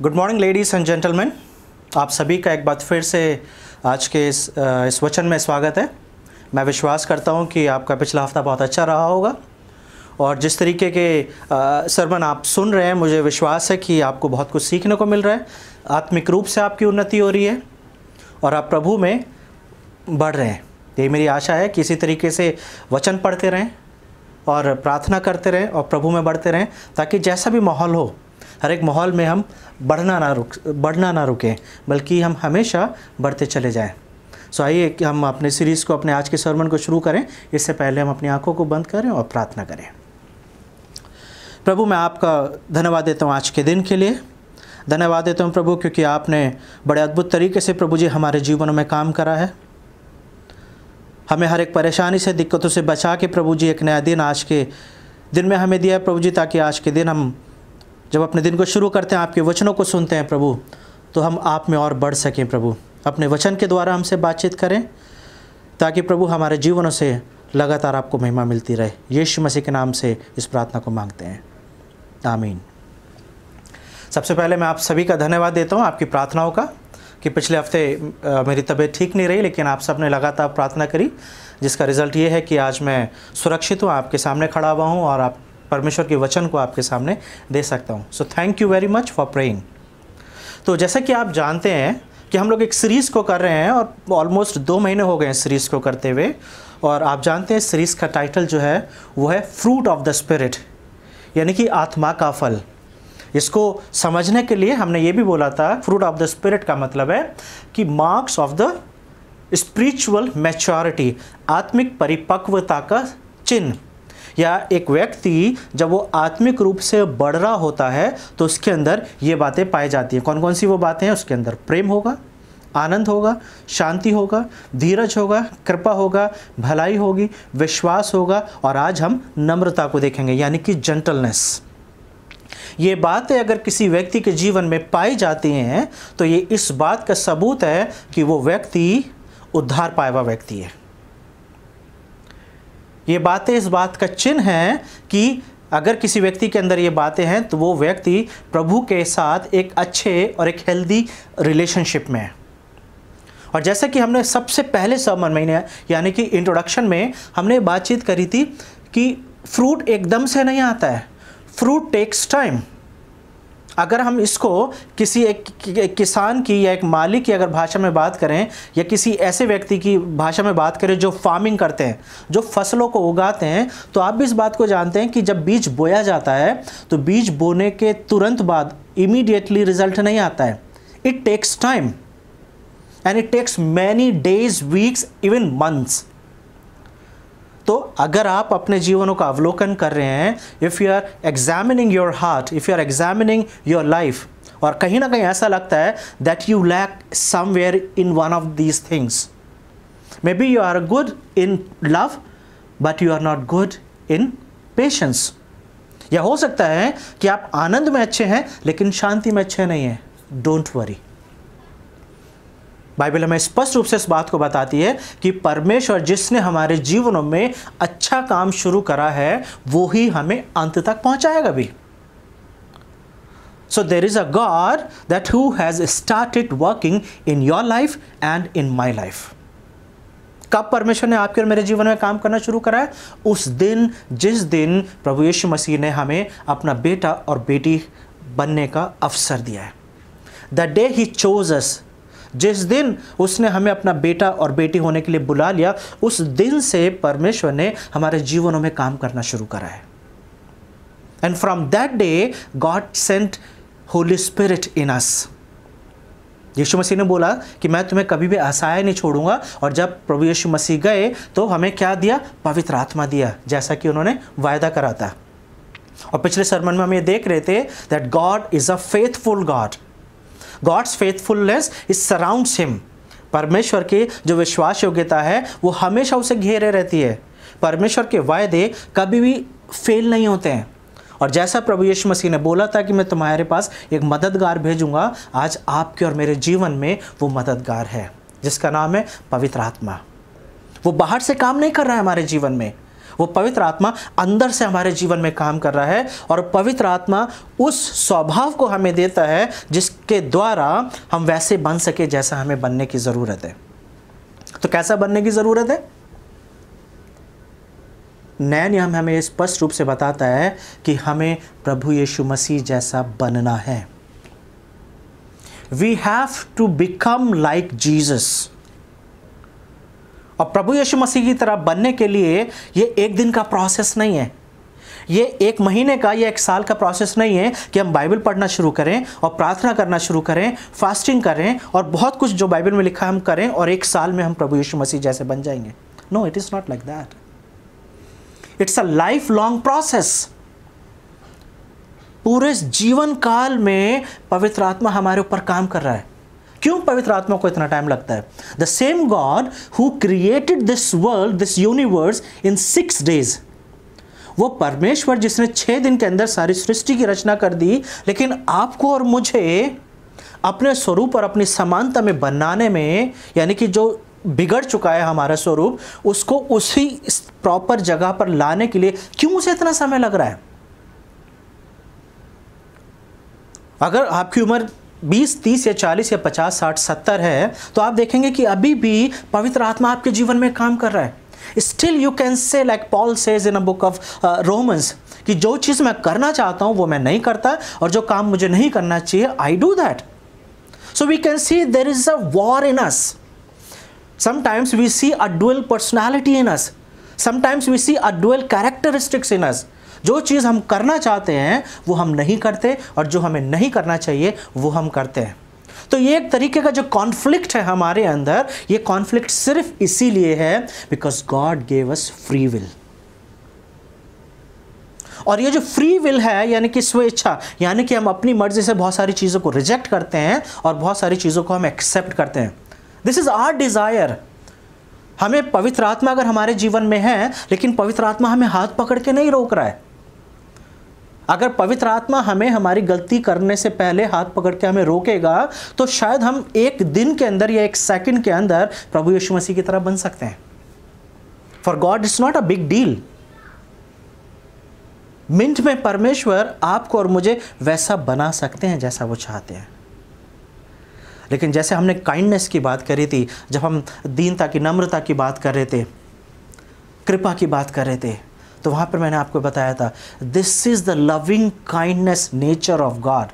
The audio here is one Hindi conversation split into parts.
Good morning ladies and gentleman, आप सभी का एक बार फिर से आज के इस वचन में स्वागत है। मैं विश्वास करता हूं कि आपका पिछला हफ्ता बहुत अच्छा रहा होगा और जिस तरीके के सरमन आप सुन रहे हैं, मुझे विश्वास है कि आपको बहुत कुछ सीखने को मिल रहा है। आत्मिक रूप से आपकी उन्नति हो रही है और आप प्रभु में बढ़ रहे हैं। यही मेरी आशा है कि इसी तरीके से वचन पढ़ते रहें और प्रार्थना करते रहें और प्रभु में बढ़ते रहें, ताकि जैसा भी माहौल हो, हर एक माहौल में हम बढ़ना ना रुकें, बल्कि हम हमेशा बढ़ते चले जाएं। सो आइए कि हम अपने सीरीज़ को, अपने आज के सरमन को शुरू करें। इससे पहले हम अपनी आंखों को बंद करें और प्रार्थना करें। प्रभु, मैं आपका धन्यवाद देता हूँ आज के दिन के लिए। धन्यवाद देता हूँ प्रभु, क्योंकि आपने बड़े अद्भुत तरीके से प्रभु जी हमारे जीवनों में काम करा है। हमें हर एक परेशानी से, दिक्कतों से बचा के प्रभु जी एक नया दिन आज के दिन में हमें दिया है प्रभु जी, ताकि आज के दिन हम जब अपने दिन को शुरू करते हैं, आपके वचनों को सुनते हैं प्रभु, तो हम आप में और बढ़ सकें। प्रभु अपने वचन के द्वारा हमसे बातचीत करें, ताकि प्रभु हमारे जीवनों से लगातार आपको महिमा मिलती रहे। यीशु मसीह के नाम से इस प्रार्थना को मांगते हैं, आमीन। सबसे पहले मैं आप सभी का धन्यवाद देता हूँ आपकी प्रार्थनाओं का, कि पिछले हफ्ते मेरी तबीयत ठीक नहीं रही, लेकिन आप सब ने लगातार प्रार्थना करी, जिसका रिज़ल्ट ये है कि आज मैं सुरक्षित हूँ, आपके सामने खड़ा हुआ हूँ और आप परमेश्वर के वचन को आपके सामने दे सकता हूँ। So thank you very much for praying. तो जैसा कि आप जानते हैं कि हम लोग एक सीरीज़ को कर रहे हैं और ऑलमोस्ट 2 महीने हो गए हैं सीरीज़ को करते हुए, और आप जानते हैं सीरीज़ का टाइटल जो है वो है फ्रूट ऑफ द स्पिरिट, यानी कि आत्मा का फल। इसको समझने के लिए हमने ये भी बोला था, फ्रूट ऑफ द स्पिरिट का मतलब है कि marks of the spiritual maturity, आत्मिक परिपक्वता का चिन्ह। या एक व्यक्ति जब वो आत्मिक रूप से बढ़ रहा होता है तो उसके अंदर ये बातें पाई जाती हैं। कौन कौन सी वो बातें हैं? उसके अंदर प्रेम होगा, आनंद होगा, शांति होगा, धीरज होगा, कृपा होगा, भलाई होगी, विश्वास होगा, और आज हम नम्रता को देखेंगे, यानी कि जेंटलनेस। ये बातें अगर किसी व्यक्ति के जीवन में पाई जाती हैं तो ये इस बात का सबूत है कि वो व्यक्ति उद्धार पाया हुआ व्यक्ति है। ये बातें इस बात का चिन्ह है कि अगर किसी व्यक्ति के अंदर ये बातें हैं तो वो व्यक्ति प्रभु के साथ एक अच्छे और एक हेल्दी रिलेशनशिप में है। और जैसा कि हमने सबसे पहले सरमन में, यानी कि इंट्रोडक्शन में हमने बातचीत करी थी कि फ्रूट एकदम से नहीं आता है, फ्रूट टेक्स टाइम। अगर हम इसको किसी एक किसान की या एक मालिक की अगर भाषा में बात करें, या किसी ऐसे व्यक्ति की भाषा में बात करें जो फार्मिंग करते हैं, जो फसलों को उगाते हैं, तो आप भी इस बात को जानते हैं कि जब बीज बोया जाता है तो बीज बोने के तुरंत बाद इमीडिएटली रिजल्ट नहीं आता है। It takes time and it takes many days, weeks, even months. तो अगर आप अपने जीवनों का अवलोकन कर रहे हैं, if you are examining your heart, if you are examining your life, और कहीं ना कहीं ऐसा लगता है that you lack somewhere in one of these things, maybe you are good in love but you are not good in patience. या हो सकता है कि आप आनंद में अच्छे हैं लेकिन शांति में अच्छे नहीं हैं। डोंट वरी, बाइबल हमें स्पष्ट रूप से इस बात को बताती है कि परमेश्वर जिसने हमारे जीवनों में अच्छा काम शुरू करा है वो ही हमें अंत तक पहुंचाएगा भी। So there is a God that who has started working in your life and in my life. कब परमेश्वर ने आपके और मेरे जीवन में काम करना शुरू करा है? उस दिन जिस दिन प्रभु यीशु मसीह ने हमें अपना बेटा और बेटी बनने का अवसर दिया है। द डे ही चोज अस, जिस दिन उसने हमें अपना बेटा और बेटी होने के लिए बुला लिया, उस दिन से परमेश्वर ने हमारे जीवनों में काम करना शुरू करा है। And from that day God sent Holy Spirit in us. Yeshu Masih ने बोला कि मैं तुम्हें कभी भी असहाय नहीं छोड़ूंगा, और जब प्रभु यीशु मसीह गए तो हमें क्या दिया? पवित्र आत्मा दिया, जैसा कि उन्होंने वायदा करा था। और पिछले सरमन में हम ये देख रहे थे that God is a faithful God. God's faithfulness is surrounds him। परमेश्वर की जो विश्वास योग्यता है वो हमेशा उसे घेरे रहती है। परमेश्वर के वायदे कभी भी फेल नहीं होते हैं। और जैसा प्रभु यीशु मसीह ने बोला था कि मैं तुम्हारे पास एक मददगार भेजूंगा, आज आपके और मेरे जीवन में वो मददगार है, जिसका नाम है पवित्र आत्मा। वो बाहर से काम नहीं कर रहा है हमारे जीवन में, वो पवित्र आत्मा अंदर से हमारे जीवन में काम कर रहा है। और पवित्र आत्मा उस स्वभाव को हमें देता है के द्वारा हम वैसे बन सके जैसा हमें बनने की ज़रूरत है। तो कैसा बनने की ज़रूरत है? नया नियम हमें स्पष्ट रूप से बताता है कि हमें प्रभु यीशु मसीह जैसा बनना है। We have to become like Jesus। और प्रभु यीशु मसीह की तरह बनने के लिए ये एक दिन का प्रोसेस नहीं है, ये एक महीने का या एक साल का प्रोसेस नहीं है कि हम बाइबल पढ़ना शुरू करें और प्रार्थना करना शुरू करें, फास्टिंग करें और बहुत कुछ जो बाइबल में लिखा है हम करें और एक साल में हम प्रभु यीशु मसीह जैसे बन जाएंगे। No, it is not like that. It's a life long process. पूरे जीवन काल में पवित्र आत्मा हमारे ऊपर काम कर रहा है। क्यों पवित्र आत्मा को इतना टाइम लगता है? The same God who created this world, this universe in 6 days, वो परमेश्वर जिसने 6 दिन के अंदर सारी सृष्टि की रचना कर दी, लेकिन आपको और मुझे अपने स्वरूप और अपनी समानता में बनाने में, यानी कि जो बिगड़ चुका है हमारा स्वरूप, उसको उसी प्रॉपर जगह पर लाने के लिए क्यों उसे इतना समय लग रहा है? अगर आपकी उम्र 20, 30 या 40 या 50, 60, 70 है तो आप देखेंगे कि अभी भी पवित्र आत्मा आपके जीवन में काम कर रहा है। Still you can say like Paul says in a book of Romans कि जो चीज़ मैं करना चाहता हूँ वो मैं नहीं करता और जो काम मुझे नहीं करना चाहिए I do that. So we can see there is a war in us. Sometimes we see a dual personality in us. Sometimes we see a dual characteristics in us. जो चीज़ हम करना चाहते हैं वो हम नहीं करते और जो हमें नहीं करना चाहिए वो हम करते हैं। तो ये एक तरीके का जो कॉन्फ्लिक्ट है हमारे अंदर, ये कॉन्फ्लिक्ट सिर्फ इसीलिए है because God gave us free will. और ये जो फ्री विल है यानी कि स्व इच्छा, यानी कि हम अपनी मर्जी से बहुत सारी चीज़ों को रिजेक्ट करते हैं और बहुत सारी चीज़ों को हम एक्सेप्ट करते हैं। This is our desire. हमें पवित्र आत्मा अगर हमारे जीवन में है, लेकिन पवित्र आत्मा हमें हाथ पकड़ के नहीं रोक रहा है। अगर पवित्र आत्मा हमें हमारी गलती करने से पहले हाथ पकड़ के हमें रोकेगा तो शायद हम एक दिन के अंदर या एक सेकंड के अंदर प्रभु यीशु मसीह की तरह बन सकते हैं। For God it's not a big deal. Minute में परमेश्वर आपको और मुझे वैसा बना सकते हैं जैसा वो चाहते हैं। लेकिन जैसे हमने काइंडनेस की बात करी थी, जब हम दीनता की, नम्रता की बात कर रहे थे, कृपा की बात कर रहे थे, तो वहाँ पर मैंने आपको बताया था this is the loving kindness nature of God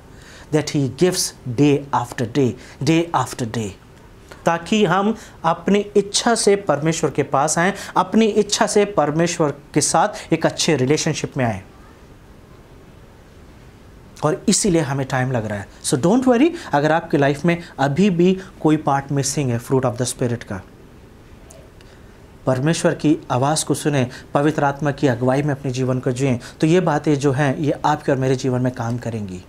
that he gives day after day, day after day, ताकि हम अपनी इच्छा से परमेश्वर के पास आएँ, अपनी इच्छा से परमेश्वर के साथ एक अच्छे रिलेशनशिप में आएँ। और इसीलिए हमें टाइम लग रहा है। सो डोंट वरी अगर आपकी लाइफ में अभी भी कोई पार्ट मिसिंग है फ्रूट ऑफ द स्पिरिट का। परमेश्वर की आवाज़ को सुने, पवित्र आत्मा की अगुवाई में अपने जीवन को जिएं, तो ये बातें जो हैं ये आपके और मेरे जीवन में काम करेंगी।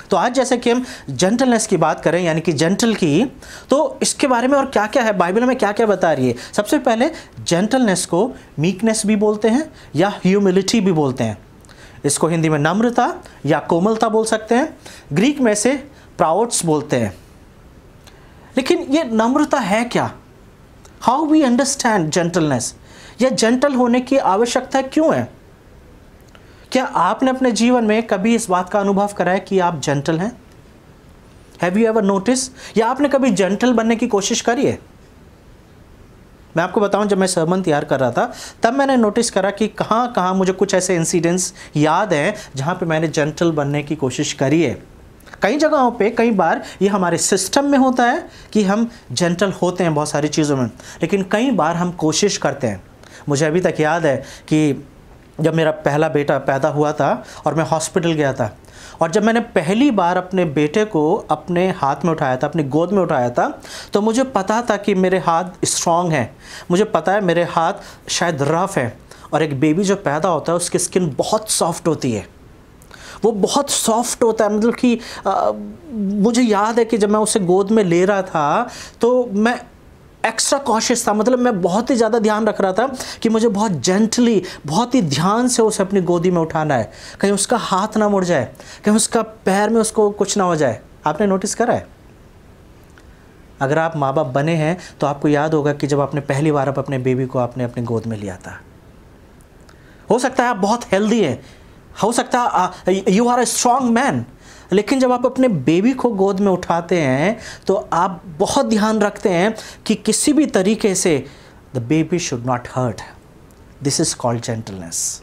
तो आज जैसे कि हम जेंटलनेस की बात करें, यानी कि जेंटल की, तो इसके बारे में और क्या क्या है, बाइबल में क्या क्या बता रही है। सबसे पहले जेंटलनेस को मीकनेस भी बोलते हैं या ह्यूमिलिटी भी बोलते हैं। इसको हिंदी में नम्रता या कोमलता बोल सकते हैं, ग्रीक में से प्राउड्स बोलते हैं। लेकिन ये नम्रता है क्या? हाउ वी अंडरस्टैंड जेंटलनेस, या जेंटल होने की आवश्यकता क्यों है? क्या आपने अपने जीवन में कभी इस बात का अनुभव करा है कि आप जेंटल हैं? हैव यू एवर नोटिस, या आपने कभी जेंटल बनने की कोशिश करी है? मैं आपको बताऊं, जब मैं सर्मन तैयार कर रहा था तब मैंने नोटिस करा कि कहाँ कहाँ मुझे कुछ ऐसे इंसिडेंट्स याद हैं जहाँ पे मैंने जेंटल बनने की कोशिश करी है। कई जगहों पे कई बार ये हमारे सिस्टम में होता है कि हम जेंटल होते हैं बहुत सारी चीज़ों में, लेकिन कई बार हम कोशिश करते हैं। मुझे अभी तक याद है कि जब मेरा पहला बेटा पैदा हुआ था और मैं हॉस्पिटल गया था, और जब मैंने पहली बार अपने बेटे को अपने हाथ में उठाया था, अपनी गोद में उठाया था, तो मुझे पता था कि मेरे हाथ स्ट्रॉन्ग हैं, मुझे पता है मेरे हाथ शायद रफ़ है। और एक बेबी जो पैदा होता है उसकी स्किन बहुत सॉफ्ट होती है, वो बहुत सॉफ्ट होता है। मतलब कि मुझे याद है कि जब मैं उसे गोद में ले रहा था तो मैं एक्स्ट्रा कॉशियस था, मतलब मैं बहुत ही ज़्यादा ध्यान रख रहा था कि मुझे बहुत जेंटली, बहुत ही ध्यान से उसे अपनी गोदी में उठाना है, कहीं उसका हाथ ना मुड़ जाए, कहीं उसका पैर में उसको कुछ ना हो जाए। आपने नोटिस करा है? अगर आप माँ बाप बने हैं तो आपको याद होगा कि जब आपने पहली बार अपने बेबी को आपने अपनी गोद में लिया था, हो सकता है आप बहुत हेल्दी हैं, हो सकता है you are a strong man, लेकिन जब आप अपने बेबी को गोद में उठाते हैं तो आप बहुत ध्यान रखते हैं कि किसी भी तरीके से the baby should not hurt. This is called gentleness.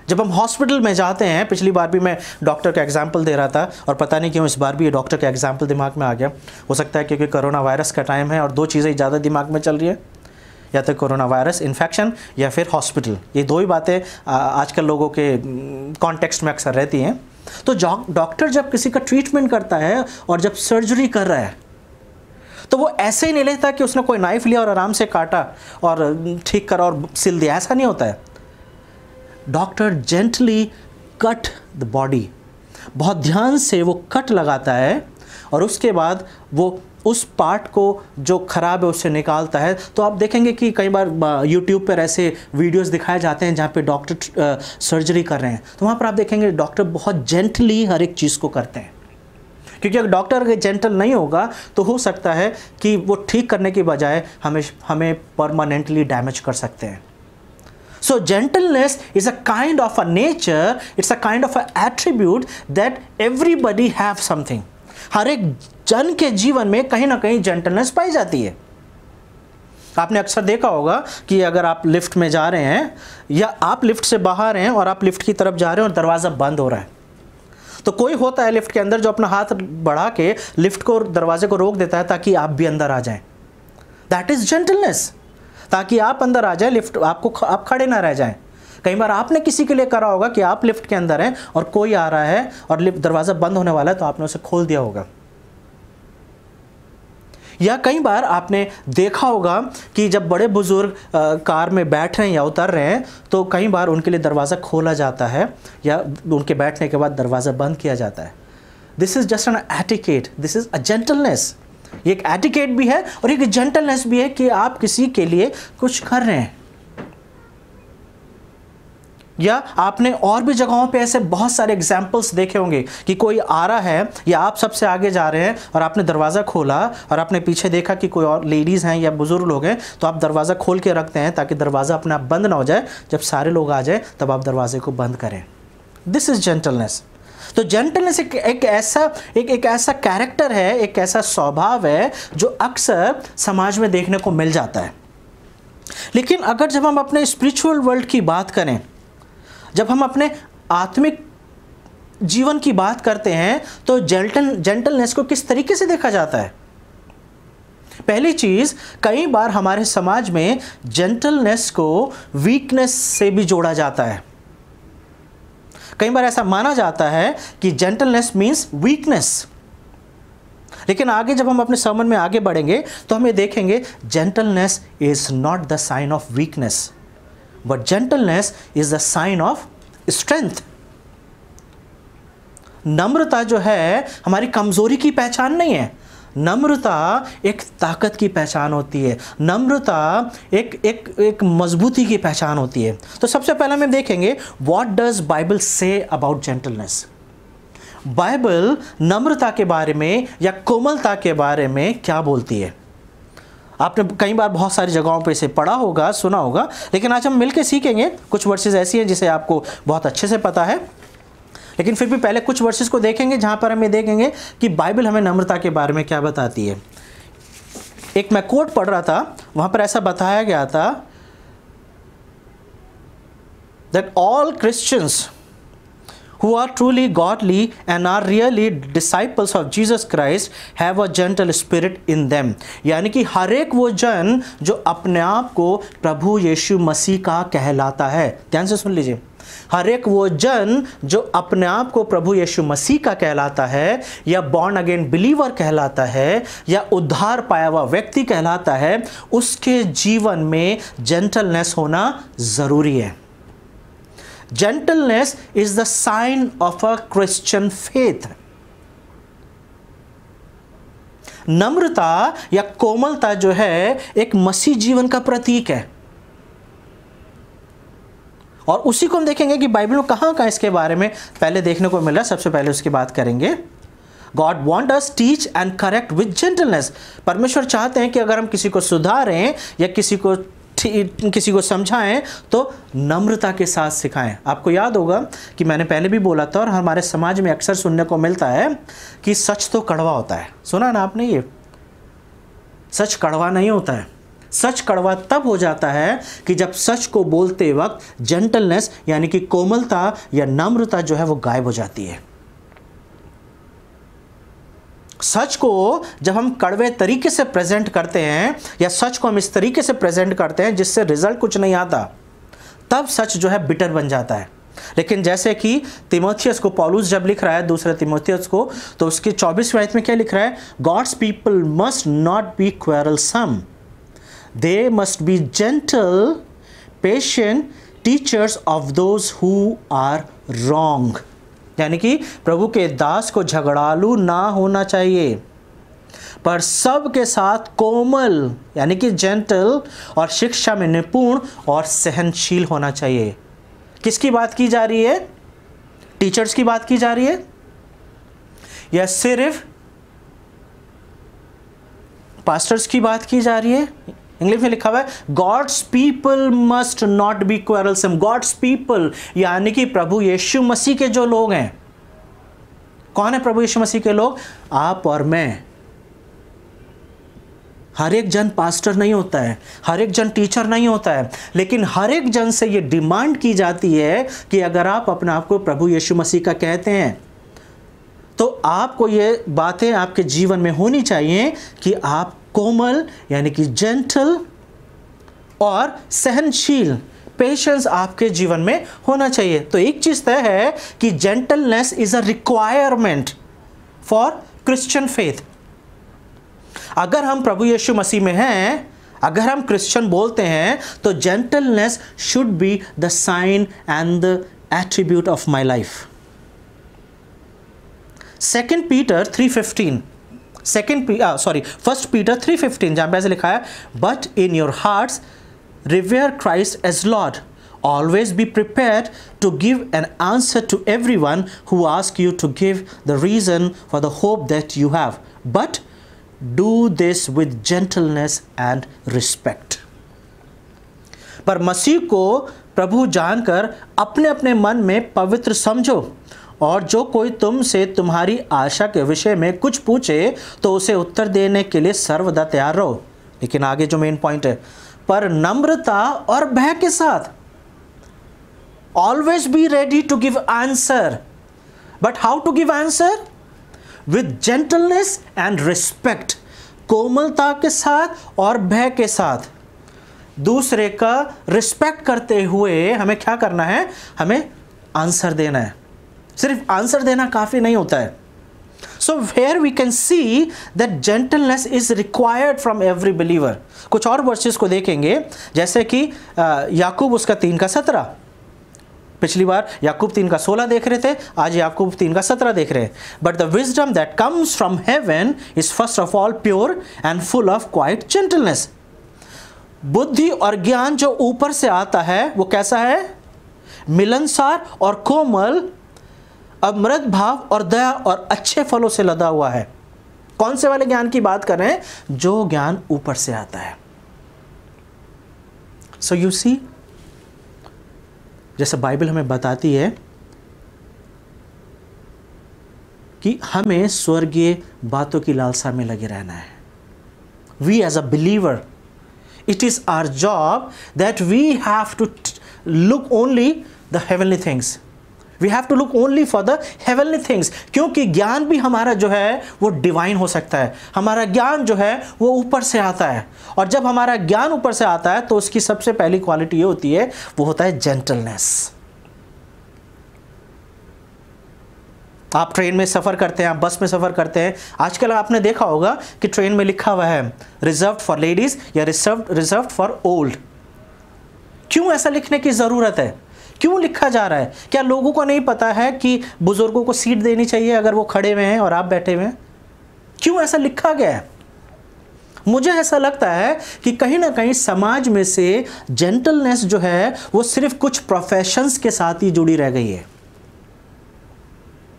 जब हम हॉस्पिटल में जाते हैं, पिछली बार भी मैं डॉक्टर का एग्जाम्पल दे रहा था और पता नहीं क्यों इस बार भी ये डॉक्टर का एग्जाम्पल दिमाग में आ गया। हो सकता है क्योंकि कोरोना वायरस का टाइम है और दो चीज़ें ज़्यादा दिमाग में चल रही है, या तो कोरोना वायरस इन्फेक्शन या फिर हॉस्पिटल। ये दो ही बातें आजकल लोगों के कॉन्टेक्स्ट में अक्सर रहती हैं। तो डॉक्टर जब किसी का ट्रीटमेंट करता है और जब सर्जरी कर रहा है तो वो ऐसे ही नहीं लेता कि उसने कोई नाइफ लिया और आराम से काटा और ठीक करा और सिल दिया, ऐसा नहीं होता है। Doctor gently cut the body, बहुत ध्यान से वो कट लगाता है और उसके बाद वो उस पार्ट को जो ख़राब है उससे निकालता है। तो आप देखेंगे कि कई बार यूट्यूब पर ऐसे वीडियोस दिखाए जाते हैं जहाँ पे डॉक्टर सर्जरी कर रहे हैं, तो वहाँ पर आप देखेंगे डॉक्टर बहुत जेंटली हर एक चीज़ को करते हैं, क्योंकि अगर डॉक्टर अगर जेंटल नहीं होगा तो हो सकता है कि वो ठीक करने की बजाय हमें परमानेंटली डैमेज कर सकते हैं। So gentleness is a kind of a nature, it's a kind of a attribute that everybody have something. हर एक जन के जीवन में कहीं ना कहीं जेंटलनेस पाई जाती है। आपने अक्सर देखा होगा कि अगर आप लिफ्ट में जा रहे हैं या आप लिफ्ट से बाहर हैं और आप लिफ्ट की तरफ जा रहे हैं और दरवाज़ा बंद हो रहा है, तो कोई होता है लिफ्ट के अंदर जो अपना हाथ बढ़ा के लिफ्ट को, दरवाजे को रोक देता है ताकि आप भी अंदर आ जाएं। दैट इज़ जेंटलनेस, ताकि आप अंदर आ जाए, लिफ्ट आप खड़े ना रह जाएं। कई बार आपने किसी के लिए करा होगा कि आप लिफ्ट के अंदर हैं और कोई आ रहा है और लिफ्ट दरवाज़ा बंद होने वाला है तो आपने उसे खोल दिया होगा। या कई बार आपने देखा होगा कि जब बड़े बुजुर्ग कार में बैठ रहे हैं या उतर रहे हैं तो कई बार उनके लिए दरवाज़ा खोला जाता है या उनके बैठने के बाद दरवाज़ा बंद किया जाता है। This is just an etiquette, this is a gentleness. ये एक एटिकेट भी है और एक जेंटलनेस भी है कि आप किसी के लिए कुछ कर रहे हैं। या आपने और भी जगहों पे ऐसे बहुत सारे एग्जाम्पल्स देखे होंगे कि कोई आ रहा है या आप सबसे आगे जा रहे हैं और आपने दरवाज़ा खोला और आपने पीछे देखा कि कोई और लेडीज़ हैं या बुजुर्ग लोग हैं, तो आप दरवाज़ा खोल के रखते हैं ताकि दरवाज़ा अपने आप बंद ना हो जाए। जब सारे लोग आ जाए तब आप दरवाजे को बंद करें। This is gentleness. तो जेंटलनेस एक ऐसा कैरेक्टर है, एक ऐसा स्वभाव है जो अक्सर समाज में देखने को मिल जाता है। लेकिन अगर जब हम अपने स्पिरिचुअल वर्ल्ड की बात करें, जब हम अपने आत्मिक जीवन की बात करते हैं तो जेंटलनेस को किस तरीके से देखा जाता है? पहली चीज़, कई बार हमारे समाज में जेंटलनेस को वीकनेस से भी जोड़ा जाता है। कई बार ऐसा माना जाता है कि जेंटलनेस मीन्स वीकनेस। लेकिन आगे जब हम अपने सर्मन में आगे बढ़ेंगे तो हम ये देखेंगे gentleness is not the sign of weakness, but gentleness is the sign of strength. नम्रता जो है हमारी कमजोरी की पहचान नहीं है। नम्रता एक ताकत की पहचान होती है। नम्रता एक मजबूती की पहचान होती है। तो सबसे पहले हम देखेंगे what does Bible say about gentleness. Bible नम्रता के बारे में या कोमलता के बारे में क्या बोलती है? आपने कई बार बहुत सारी जगहों पे इसे पढ़ा होगा, सुना होगा, लेकिन आज हम मिलकर सीखेंगे। कुछ वर्सेस ऐसी हैं जिसे आपको बहुत अच्छे से पता है, लेकिन फिर भी पहले कुछ वर्सेस को देखेंगे जहाँ पर हम ये देखेंगे कि बाइबल हमें नम्रता के बारे में क्या बताती है। एक मैं कोट पढ़ रहा था, वहाँ पर ऐसा बताया गया था that all Christians who are truly godly and are really disciples of Jesus Christ have a gentle spirit in them। यानी कि हर एक वो जन जो अपने आप को प्रभु यीशु मसीह का कहलाता है, ध्यान से सुन लीजिए, हर एक वो जन जो अपने आप को प्रभु यीशु मसीह का कहलाता है या बॉर्न अगेन बिलीवर कहलाता है या उद्धार पाया हुआ व्यक्ति कहलाता है, उसके जीवन में जेंटलनेस होना ज़रूरी है। Gentleness is the sign of a Christian faith। नम्रता या कोमलता जो है एक मसीह जीवन का प्रतीक है, और उसी को हम देखेंगे कि बाइबल में कहाँ इसके बारे में पहले देखने को मिल रहा है। सबसे पहले उसकी बात करेंगे। God want us teach and correct with gentleness। परमेश्वर चाहते हैं कि अगर हम किसी को सुधारें या किसी को किसी को समझाएं तो नम्रता के साथ सिखाएं। आपको याद होगा कि मैंने पहले भी बोला था और हमारे समाज में अक्सर सुनने को मिलता है कि सच तो कड़वा होता है। सुना ना आपने? ये सच कड़वा नहीं होता है। सच कड़वा तब हो जाता है कि जब सच को बोलते वक्त जेंटलनेस यानी कि कोमलता या नम्रता जो है वो गायब हो जाती है। सच को जब हम कड़वे तरीके से प्रेजेंट करते हैं या सच को हम इस तरीके से प्रेजेंट करते हैं जिससे रिजल्ट कुछ नहीं आता, तब सच जो है बिटर बन जाता है। लेकिन जैसे कि तीमुथियुस को पौलुस जब लिख रहा है दूसरे तीमुथियुस को, तो उसकी 24वीं आयत में क्या लिख रहा है? God's people must not be quarrelsome, they must be gentle, patient, teachers of those who are wrong. यानी कि प्रभु के दास को झगड़ालू ना होना चाहिए, पर सब के साथ कोमल यानी कि जेंटल और शिक्षा में निपुण और सहनशील होना चाहिए। किसकी बात की जा रही है? टीचर्स की बात की जा रही है या सिर्फ पास्टर्स की बात की जा रही है? इंग्लिश में लिखा हुआ है God's people must not be quarrelsome. God's people यानी कि प्रभु यीशु मसीह के जो लोग हैं। कौन है प्रभु यीशु मसीह के लोग? आप और मैं। हर एक जन पास्टर नहीं होता है, हर एक जन टीचर नहीं होता है, लेकिन हर एक जन से ये डिमांड की जाती है कि अगर आप अपने आप को प्रभु यीशु मसीह का कहते हैं तो आपको ये बातें आपके जीवन में होनी चाहिए कि आप कोमल यानी कि जेंटल और सहनशील, पेशेंस आपके जीवन में होना चाहिए। तो एक चीज तय है कि gentleness is a requirement for Christian faith. अगर हम प्रभु यीशु मसीह में हैं, अगर हम क्रिश्चियन बोलते हैं, तो gentleness should be the sign and the attribute of my life. 2 Peter 3:15 1 Peter 3:15 जहां पे ऐसे लिखा है, but in your hearts revere Christ as Lord, always be prepared to give an answer to everyone who ask you to give the reason for the hope that you have, but do this with gentleness and respect. पर मसीह को प्रभु जानकर अपने अपने मन में पवित्र समझो, और जो कोई तुमसे तुम्हारी आशा के विषय में कुछ पूछे तो उसे उत्तर देने के लिए सर्वदा तैयार रहो। लेकिन आगे जो मेन पॉइंट है, पर नम्रता और भय के साथ। Always be ready to give answer, but how to give answer? With gentleness and respect, कोमलता के साथ और भय के साथ। दूसरे का रिस्पेक्ट करते हुए हमें क्या करना है? हमें आंसर देना है। सिर्फ आंसर देना काफ़ी नहीं होता है। So where we can see that gentleness is required from every believer. कुछ और वर्सेस को देखेंगे, जैसे कि याकूब उसका 3:17। पिछली बार याकूब 3:16 देख रहे थे, आज याकूब 3:17 देख रहे हैं। But the wisdom that comes from heaven is first of all pure and full of quite gentleness. बुद्धि और ज्ञान जो ऊपर से आता है वो कैसा है? मिलनसार और कोमल, अमृत भाव और दया और अच्छे फलों से लदा हुआ है। कौन से वाले ज्ञान की बात कर रहे हैं? जो ज्ञान ऊपर से आता है। सो यू सी, जैसे बाइबल हमें बताती है कि हमें स्वर्गीय बातों की लालसा में लगे रहना है। We as a believer, it is our job that we have to look only the heavenly things. We have to look only for the heavenly things. क्योंकि ज्ञान भी हमारा जो है वो डिवाइन हो सकता है। हमारा ज्ञान जो है वो ऊपर से आता है, और जब हमारा ज्ञान ऊपर से आता है तो उसकी सबसे पहली क्वालिटी ये होती है, वो होता है जेंटलनेस। आप ट्रेन में सफ़र करते हैं, आप बस में सफ़र करते हैं, आजकल आपने देखा होगा कि ट्रेन में लिखा हुआ है रिजर्व्ड फॉर लेडीज़ या रिजर्व्ड फॉर ओल्ड। क्यों ऐसा लिखने की ज़रूरत है? क्यों लिखा जा रहा है? क्या लोगों को नहीं पता है कि बुज़ुर्गों को सीट देनी चाहिए अगर वो खड़े हुए हैं और आप बैठे हुए हैं? क्यों ऐसा लिखा गया है? मुझे ऐसा लगता है कि कहीं ना कहीं समाज में से जेंटलनेस जो है वो सिर्फ कुछ प्रोफेशंस के साथ ही जुड़ी रह गई है।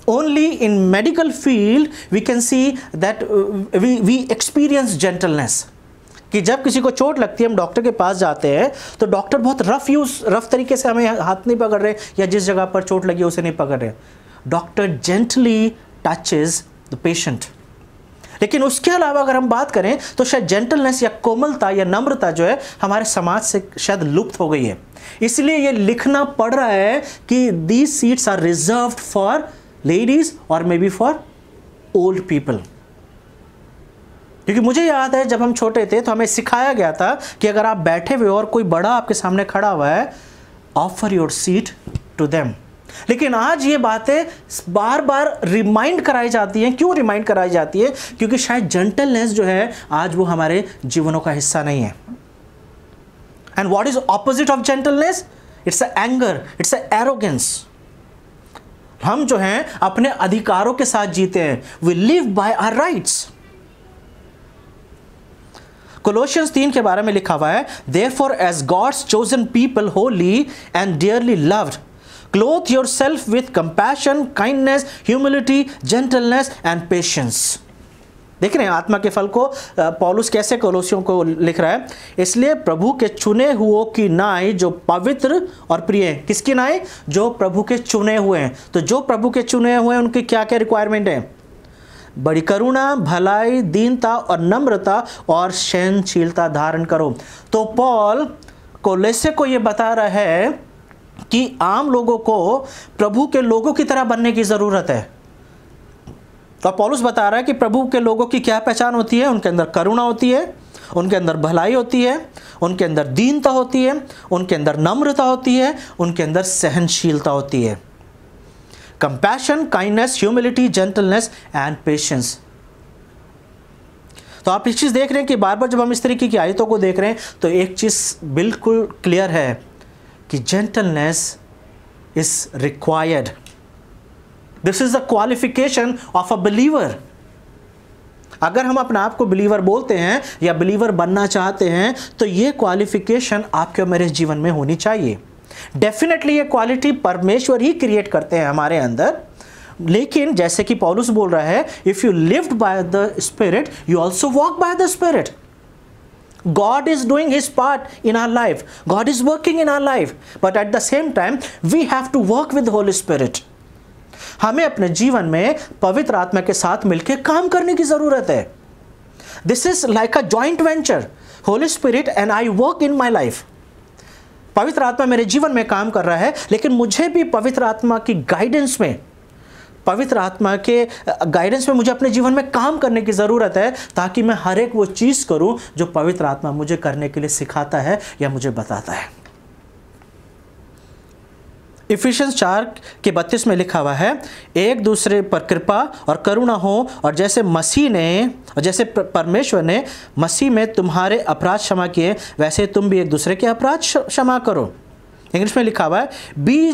Only in medical field we can see that we experience gentleness. कि जब किसी को चोट लगती है हम डॉक्टर के पास जाते हैं तो डॉक्टर बहुत रफ तरीके से हमें हाथ नहीं पकड़ रहे या जिस जगह पर चोट लगी उसे नहीं पकड़ रहे। Doctor gently touches the patient. लेकिन उसके अलावा अगर हम बात करें तो शायद जेंटलनेस या कोमलता या नम्रता जो है हमारे समाज से शायद लुप्त हो गई है। इसलिए ये लिखना पड़ रहा है कि these seats are reserved for ladies और may be for old people. क्योंकि मुझे याद है जब हम छोटे थे तो हमें सिखाया गया था कि अगर आप बैठे हुए और कोई बड़ा आपके सामने खड़ा हुआ है, offer your seat to them. लेकिन आज ये बातें बार बार रिमाइंड कराई जाती हैं। क्यों रिमाइंड कराई जाती है? क्योंकि शायद जेंटलनेस जो है आज वो हमारे जीवनों का हिस्सा नहीं है। And what is opposite of gentleness? It's a anger, it's a arrogance. हम जो हैं अपने अधिकारों के साथ जीते हैं। We live by our rights. Colossians 3 के बारे में लिखा हुआ है, Therefore as God's chosen people, holy and dearly loved, clothe yourself with compassion, kindness, humility, gentleness and patience। देख रहे हैं आत्मा के फल को पौलुस कैसे कोलोसियों को लिख रहा है। इसलिए प्रभु के चुने हुओं की नाई जो पवित्र और प्रिय है। किसकी नाई? जो प्रभु के चुने हुए हैं। तो जो प्रभु के चुने हुए हैं उनकी क्या क्या रिक्वायरमेंट है? बड़ी करुणा, भलाई, दीनता और नम्रता और सहनशीलता धारण करो। तो पौल कोलोसे को यह बता रहा है कि आम लोगों को प्रभु के लोगों की तरह बनने की जरूरत है। तो पौलुस बता रहा है कि प्रभु के लोगों की क्या पहचान होती है? उनके अंदर करुणा होती है, उनके अंदर भलाई होती है, उनके अंदर दीनता होती है, उनके अंदर नम्रता होती है, उनके अंदर सहनशीलता होती है। Compassion, kindness, humility, gentleness and patience. तो आप इस चीज देख रहे हैं कि बार बार जब हम इस तरीके की आयतों को देख रहे हैं तो एक चीज बिल्कुल क्लियर है कि gentleness is required. This is the qualification of a believer. अगर हम अपने आप को बिलीवर बोलते हैं या बिलीवर बनना चाहते हैं तो ये क्वालिफिकेशन आपके और मेरे जीवन में होनी चाहिए। डेफिनेटली ये क्वालिटी परमेश्वर ही क्रिएट करते हैं हमारे अंदर। लेकिन जैसे कि पौलुस बोल रहा है, if you lived by the spirit you also walk by the spirit. God is doing his part in our life. God is working in our life. But at the same time, we have to work with the Holy Spirit. हमें अपने जीवन में पवित्र आत्मा के साथ मिलकर काम करने की जरूरत है। This is like a joint venture. Holy Spirit and I work in my life. पवित्र आत्मा मेरे जीवन में काम कर रहा है, लेकिन मुझे भी पवित्र आत्मा की गाइडेंस में, पवित्र आत्मा के गाइडेंस में मुझे अपने जीवन में काम करने की ज़रूरत है ताकि मैं हर एक वो चीज़ करूं जो पवित्र आत्मा मुझे करने के लिए सिखाता है या मुझे बताता है। इफिशियंस 4:32 में लिखा हुआ है, एक दूसरे पर कृपा और करुणा हो, और जैसे मसीह ने और जैसे परमेश्वर ने मसीह में तुम्हारे अपराध क्षमा किए वैसे तुम भी एक दूसरे के अपराध क्षमा करो। इंग्लिश में लिखा हुआ है, be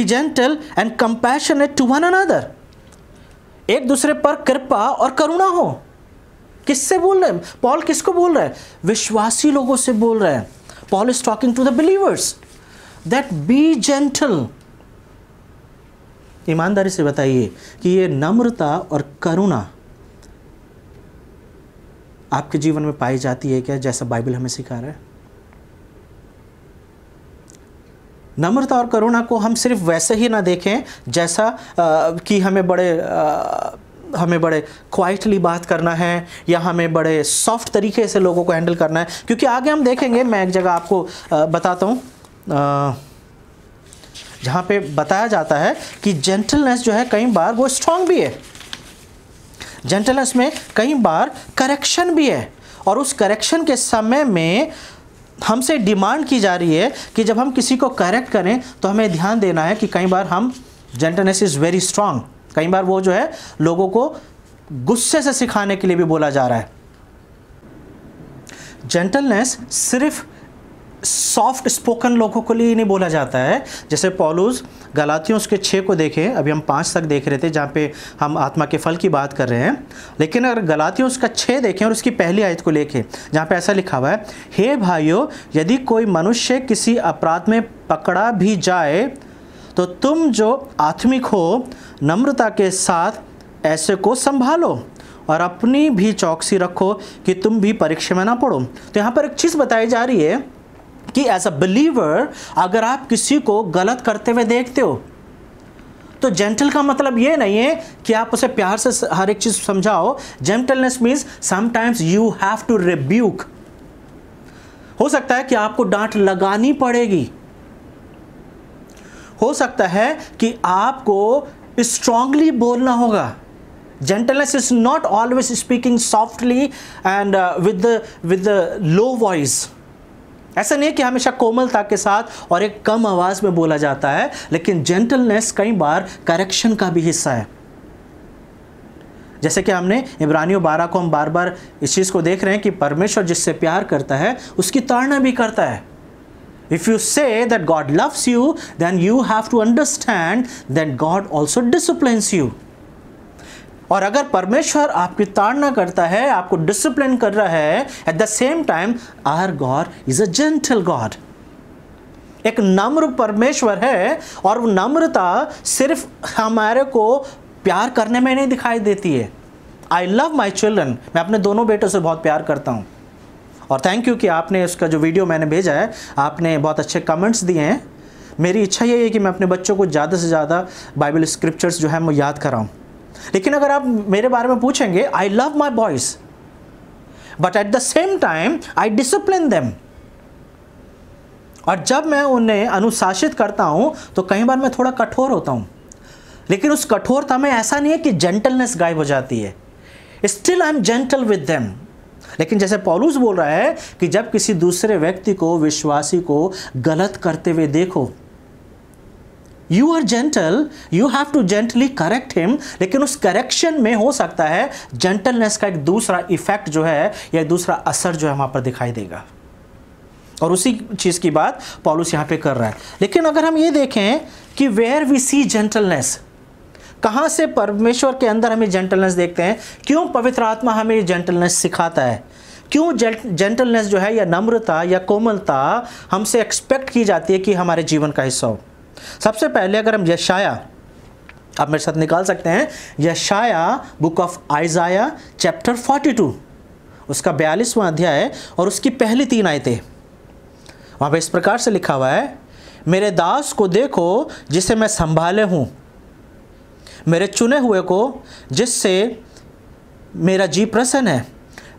gentle and compassionate to one another. एक दूसरे पर कृपा और करुणा हो। किससे बोल रहे हैं पॉल? किसको बोल रहा है? विश्वासी लोगों से बोल रहे हैं। Paul is talking to the believers that be gentle। ईमानदारी से बताइए कि ये नम्रता और करुणा आपके जीवन में पाई जाती है क्या, जैसा बाइबल हमें सिखा रहा है? नम्रता और करुणा को हम सिर्फ वैसे ही ना देखें जैसा कि हमें बड़े क्वाइटली बात करना है या हमें बड़े सॉफ्ट तरीके से लोगों को हैंडल करना है। क्योंकि आगे हम देखेंगे, मैं एक जगह आपको बताता हूँ जहाँ पे बताया जाता है कि जेंटलनेस जो है कई बार वो स्ट्रांग भी है। जेंटलनेस में कई बार करेक्शन भी है, और उस करेक्शन के समय में हमसे डिमांड की जा रही है कि जब हम किसी को करेक्ट करें तो हमें ध्यान देना है कि कई बार हम जेंटलनेस इज़ वेरी स्ट्रांग। कई बार वो जो है लोगों को गुस्से से सिखाने के लिए भी बोला जा रहा है। जेंटलनेस सिर्फ सॉफ्ट स्पोकन लोगों के लिए नहीं बोला जाता है। जैसे पौलुस गलातियों उसके 6 को देखें, अभी हम 5 तक देख रहे थे जहाँ पे हम आत्मा के फल की बात कर रहे हैं। लेकिन अगर गलातियों उसका 6 देखें और उसकी पहली आयत को लेके जहाँ पे ऐसा लिखा हुआ है, हे भाइयों, यदि कोई मनुष्य किसी अपराध में पकड़ा भी जाए तो तुम जो आत्मिक हो नम्रता के साथ ऐसे को संभालो, और अपनी भी चौकसी रखो कि तुम भी परीक्षा में ना पड़ो। तो यहाँ पर एक चीज़ बताई जा रही है कि एज अ बिलीवर अगर आप किसी को गलत करते हुए देखते हो तो जेंटल का मतलब ये नहीं है कि आप उसे प्यार से हर एक चीज़ समझाओ। Gentleness means sometimes you have to rebuke. हो सकता है कि आपको डांट लगानी पड़ेगी, हो सकता है कि आपको स्ट्रांगली बोलना होगा। Gentleness is not always speaking softly and with low voice. ऐसा नहीं है कि हमेशा कोमलता के साथ और एक कम आवाज में बोला जाता है, लेकिन जेंटलनेस कई बार करेक्शन का भी हिस्सा है। जैसे कि हमने इब्रानियों 12 को हम बार बार इस चीज़ को देख रहे हैं कि परमेश्वर जिससे प्यार करता है उसकी ताड़ना भी करता है। If you say that God loves you then you have to understand that God also disciplines you. और अगर परमेश्वर आपकी ताड़ना करता है, आपको डिसिप्लिन कर रहा है, at the same time our God is a gentle God. एक नम्र परमेश्वर है और वो नम्रता सिर्फ हमारे को प्यार करने में नहीं दिखाई देती है। आई लव माई चिल्ड्रन, मैं अपने दोनों बेटों से बहुत प्यार करता हूँ। और थैंक यू कि आपने उसका जो वीडियो मैंने भेजा है, आपने बहुत अच्छे कमेंट्स दिए हैं। मेरी इच्छा यही है कि मैं अपने बच्चों को ज़्यादा से ज़्यादा बाइबल स्क्रिप्चर्स जो है मैं याद कराऊँ। लेकिन अगर आप मेरे बारे में पूछेंगे, I love my boys but at the same time I discipline them. और जब मैं उन्हें अनुशासित करता हूँ तो कई बार मैं थोड़ा कठोर होता हूँ, लेकिन उस कठोरता में ऐसा नहीं है कि जेंटलनेस गायब हो जाती है। Still I am gentle with them. लेकिन जैसे पौलुस बोल रहा है कि जब किसी दूसरे व्यक्ति को, विश्वासी को गलत करते हुए देखो, you are gentle, you have to gently correct him. लेकिन उस करेक्शन में हो सकता है जेंटलनेस का एक दूसरा इफेक्ट जो है या दूसरा असर जो है वहाँ पर दिखाई देगा। और उसी चीज़ की बात पौलुस यहाँ पे कर रहा है। लेकिन अगर हम ये देखें कि वेयर वी सी जेंटलनेस, कहाँ से परमेश्वर के अंदर हमें जेंटलनेस देखते हैं, क्यों पवित्र आत्मा हमें ये जेंटलनेस सिखाता है, क्यों जेंटलनेस जो है या नम्रता या कोमलता हमसे एक्सपेक्ट की जाती है कि हमारे जीवन का हिस्सा हो। सबसे पहले अगर हम यशाया, आप मेरे साथ निकाल सकते हैं, यशाया बुक ऑफ आइजाया चैप्टर 42 उसका 42वां अध्याय और उसकी पहली 3 आयतें। वहाँ पे इस प्रकार से लिखा हुआ है, मेरे दास को देखो जिसे मैं संभाले हूँ, मेरे चुने हुए को जिससे मेरा जी प्रसन्न है।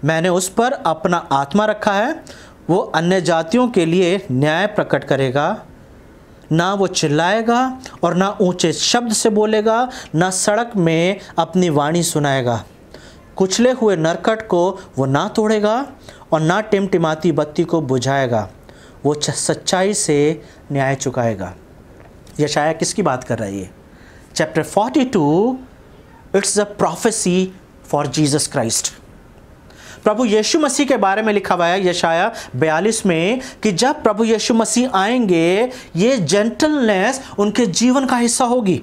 मैंने उस पर अपना आत्मा रखा है, वो अन्य जातियों के लिए न्याय प्रकट करेगा। ना वो चिल्लाएगा और ना ऊंचे शब्द से बोलेगा, ना सड़क में अपनी वाणी सुनाएगा। कुचले हुए नरकट को वो ना तोड़ेगा और ना टिमटिमाती बत्ती को बुझाएगा। वो सच्चाई से न्याय चुकाएगा। यशाया किसकी बात कर रही है? Chapter 42 it's a prophecy for Jesus Christ. प्रभु यीशु मसीह के बारे में लिखा हुआ है यशाया 42 में कि जब प्रभु यीशु मसीह आएंगे, ये जेंटलनेस उनके जीवन का हिस्सा होगी।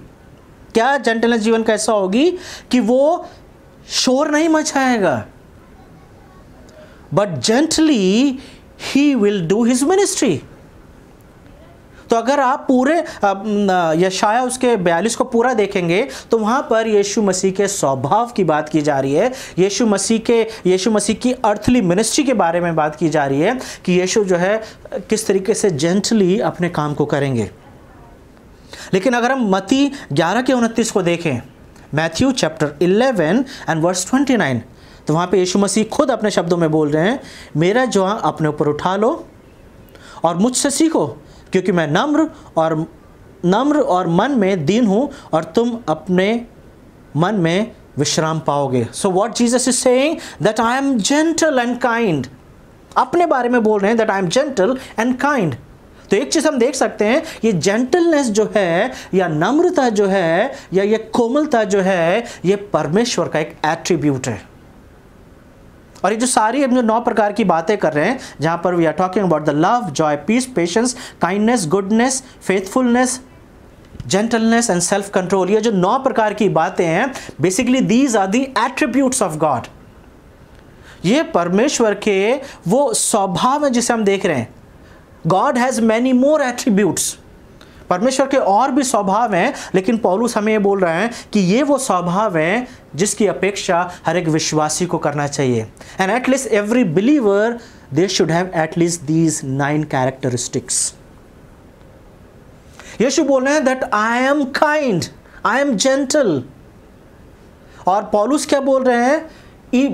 क्या जेंटलनेस जीवन का हिस्सा होगी? कि वो शोर नहीं मचाएगा, but gently he will do his ministry. तो अगर आप पूरे यशाया उसके 42 को पूरा देखेंगे तो वहाँ पर यीशु मसीह के स्वभाव की बात की जा रही है। यीशु मसीह की अर्थली मिनिस्ट्री के बारे में बात की जा रही है कि यीशु जो है किस तरीके से जेंटली अपने काम को करेंगे। लेकिन अगर हम मत्ती 11 के 29 को देखें, मैथ्यू चैप्टर 11 एंड वर्स 29, तो वहाँ पे यीशु मसीह खुद अपने शब्दों में बोल रहे हैं, मेरा जुआ अपने ऊपर उठा लो और मुझसे सीखो, क्योंकि मैं नम्र और मन में दीन हूँ और तुम अपने मन में विश्राम पाओगे। So what Jesus is saying that I am gentle and kind. अपने बारे में बोल रहे हैं that I am gentle and kind. तो एक चीज़ हम देख सकते हैं, ये जेंटलनेस जो है या नम्रता जो है या ये कोमलता जो है, ये परमेश्वर का एक एट्रीब्यूट है। और ये जो सारी हम जो 9 प्रकार की बातें कर रहे हैं, जहाँ पर we are talking about the love, joy, peace, patience, kindness, goodness, faithfulness, gentleness and self control, ये जो 9 प्रकार की बातें हैं, basically these are the attributes of God. ये परमेश्वर के वो स्वभाव है जिसे हम देख रहे हैं। God has many more attributes, परमेश्वर के और भी स्वभाव हैं, लेकिन पौलुस हमें ये बोल रहे हैं कि ये वो स्वभाव हैं जिसकी अपेक्षा हर एक विश्वासी को करना चाहिए। And at least every believer they should have at least these 9 characteristics. Yeshu बोल रहे हैं that I am kind, I am gentle. और पौलुस क्या बोल रहे हैं?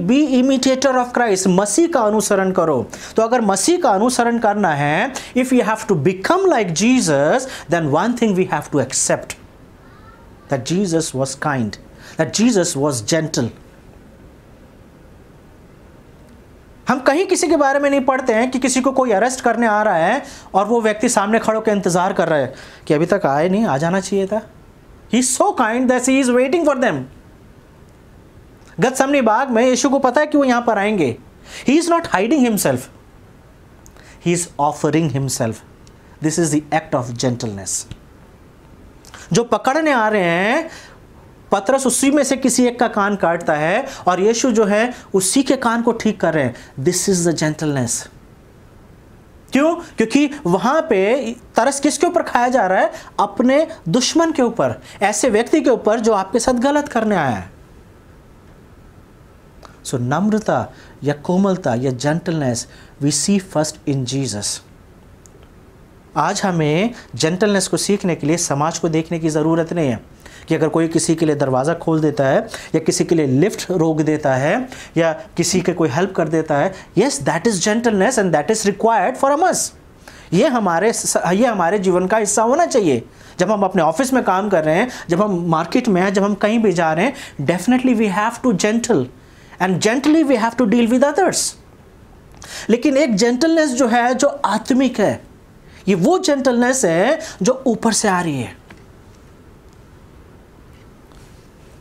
Be imitator of Christ, Masih का अनुसरण करो। तो अगर मसीह का अनुसरण करना है, if you have to become like Jesus, then one thing we have to accept, that Jesus was kind, that Jesus was gentle. हम कहीं किसी के बारे में नहीं पढ़ते हैं कि किसी को कोई अरेस्ट करने आ रहा है और वो व्यक्ति सामने खड़े होकर इंतजार कर रहा है कि अभी तक आए नहीं, आ जाना चाहिए था। He is so kind that he is waiting for them. Gethsemane बाग में यीशु को पता है कि वो यहां पर आएंगे। He is not hiding himself, he is offering himself. This is the act of gentleness. जो पकड़ने आ रहे हैं, पतरस उसी में से किसी एक का कान काटता है और यीशु जो है उसी के कान को ठीक कर रहे हैं। This is the gentleness. क्यों? क्योंकि वहां पे तरस किसके ऊपर खाया जा रहा है? अपने दुश्मन के ऊपर, ऐसे व्यक्ति के ऊपर जो आपके साथ गलत करने आया है। सो नम्रता या कोमलता या gentleness we see first in Jesus. आज हमें जेंटलनेस को सीखने के लिए समाज को देखने की ज़रूरत नहीं है कि अगर कोई किसी के लिए दरवाज़ा खोल देता है या किसी के लिए लिफ्ट रोक देता है या किसी के कोई हेल्प कर देता है, yes that is gentleness and that is required for us. ये हमारे जीवन का हिस्सा होना चाहिए। जब हम अपने ऑफिस में काम कर रहे हैं, जब हम मार्केट में हैं, जब हम कहीं भी जा रहे हैं, definitely we have to gentle and gently we have to deal with others. लेकिन एक जेंटलनेस जो है, जो आत्मिक है, ये वो जेंटलनेस है जो ऊपर से आ रही है।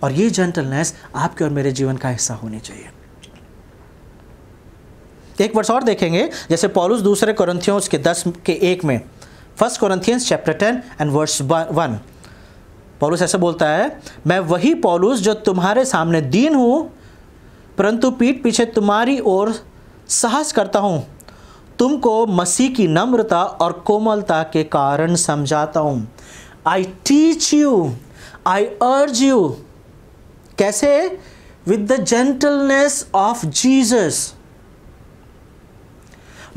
और ये जेंटलनेस आपके और मेरे जीवन का हिस्सा होनी चाहिए। एक वर्ष और देखेंगे, जैसे पौलुस दूसरे कोरिन्थियों उसके 10:1 में, 1 कोरिन्थियंस चैप्टर 10 एंड वर्स 1, पौलुस ऐसे बोलता है, मैं वही पौलुस जो तुम्हारे सामने दीन हूं, परंतु पीठ पीछे तुम्हारी ओर साहस करता हूं, तुमको मसीह की नम्रता और कोमलता के कारण समझाता हूं। I teach you, I urge you. कैसे? With the gentleness of Jesus.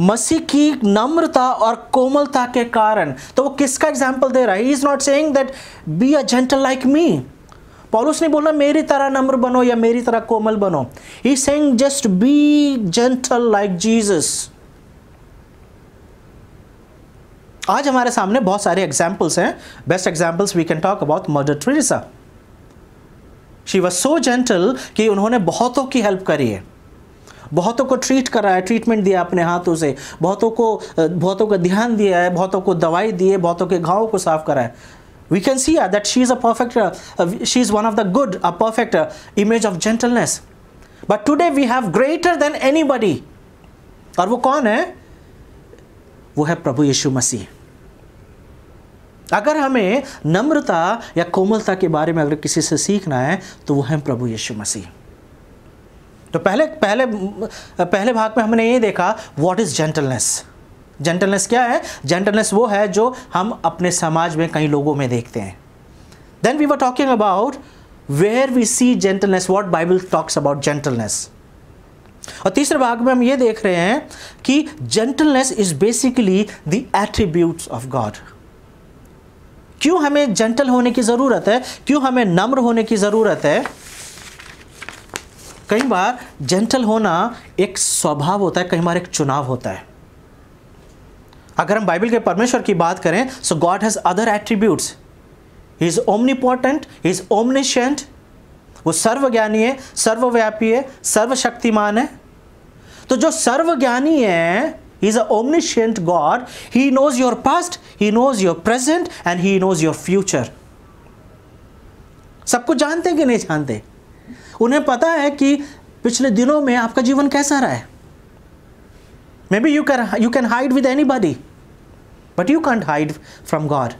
Masih की नम्रता और कोमलता के कारण। तो वो किसका एग्जाम्पल दे रहा है? He is not saying that be a gentle like me. पौलुस ने बोला मेरी तरह नम्र बनो या मेरी तरह कोमल बनो। He is saying just be gentle like Jesus. आज हमारे सामने बहुत सारे एग्जाम्पल्स हैं। Best examples we can talk about mother Teresa. She was so gentle कि उन्होंने बहुतों की हेल्प करी है, बहुतों को ट्रीट करा है, ट्रीटमेंट दिया अपने हाथों से, बहुतों का ध्यान दिया है, बहुतों को दवाई दी है, बहुतों के घावों को साफ करा है। We can see that she is a perfect, she is one of the good, a perfect image of gentleness. But today we have greater than anybody. और वो कौन है? वो है प्रभु यीशु मसीह। अगर हमें नम्रता या कोमलता के बारे में अगर किसी से सीखना है तो वो है प्रभु यीशु मसीह। तो पहले भाग में हमने ये देखा व्हाट इज जेंटलनेस। जेंटलनेस क्या है? जेंटलनेस वो है जो हम अपने समाज में कई लोगों में देखते हैं। Then we were talking about where we see gentleness, what Bible talks about gentleness. और तीसरे भाग में हम ये देख रहे हैं कि gentleness is basically the attributes of God. क्यों हमें जेंटल होने की ज़रूरत है? क्यों हमें नम्र होने की ज़रूरत है? कई बार जेंटल होना एक स्वभाव होता है, कई बार एक चुनाव होता है। अगर हम बाइबल के परमेश्वर की बात करें, so God has other attributes. He is omnipotent, he is omniscient. वो सर्वज्ञानी है, सर्वव्यापी है, सर्वशक्तिमान है। तो जो सर्वज्ञानी है, He is an omniscient God. He knows your past, He knows your present, and He knows your future. सब कुछ जानते हैं कि नहीं जानते? उन्हें पता है कि पिछले दिनों में आपका जीवन कैसा रहा है। Maybe you can hide with anybody, but you can't hide from God.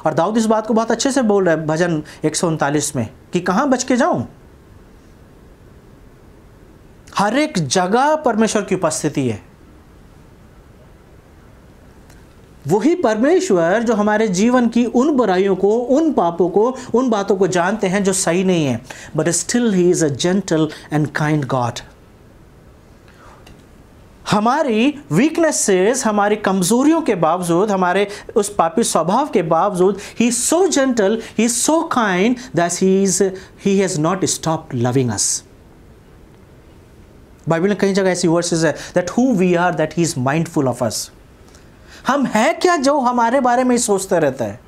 और दाऊद इस बात को बहुत अच्छे से बोल रहा है भजन 139 में कि कहाँ बच के जाऊं। हर एक जगह परमेश्वर की उपस्थिति है। वही परमेश्वर जो हमारे जीवन की उन बुराइयों को, उन पापों को, उन बातों को जानते हैं जो सही नहीं है, but still he is a gentle and kind God. हमारी वीकनेसेस, हमारी कमजोरियों के बावजूद, हमारे उस पापी स्वभाव के बावजूद, he is so gentle, he is so kind that he has not stopped loving us. Bible में कई जगह ऐसी वर्सेस है that who we are that he is mindful of us. हम हैं क्या जो हमारे बारे में ही सोचते रहता है?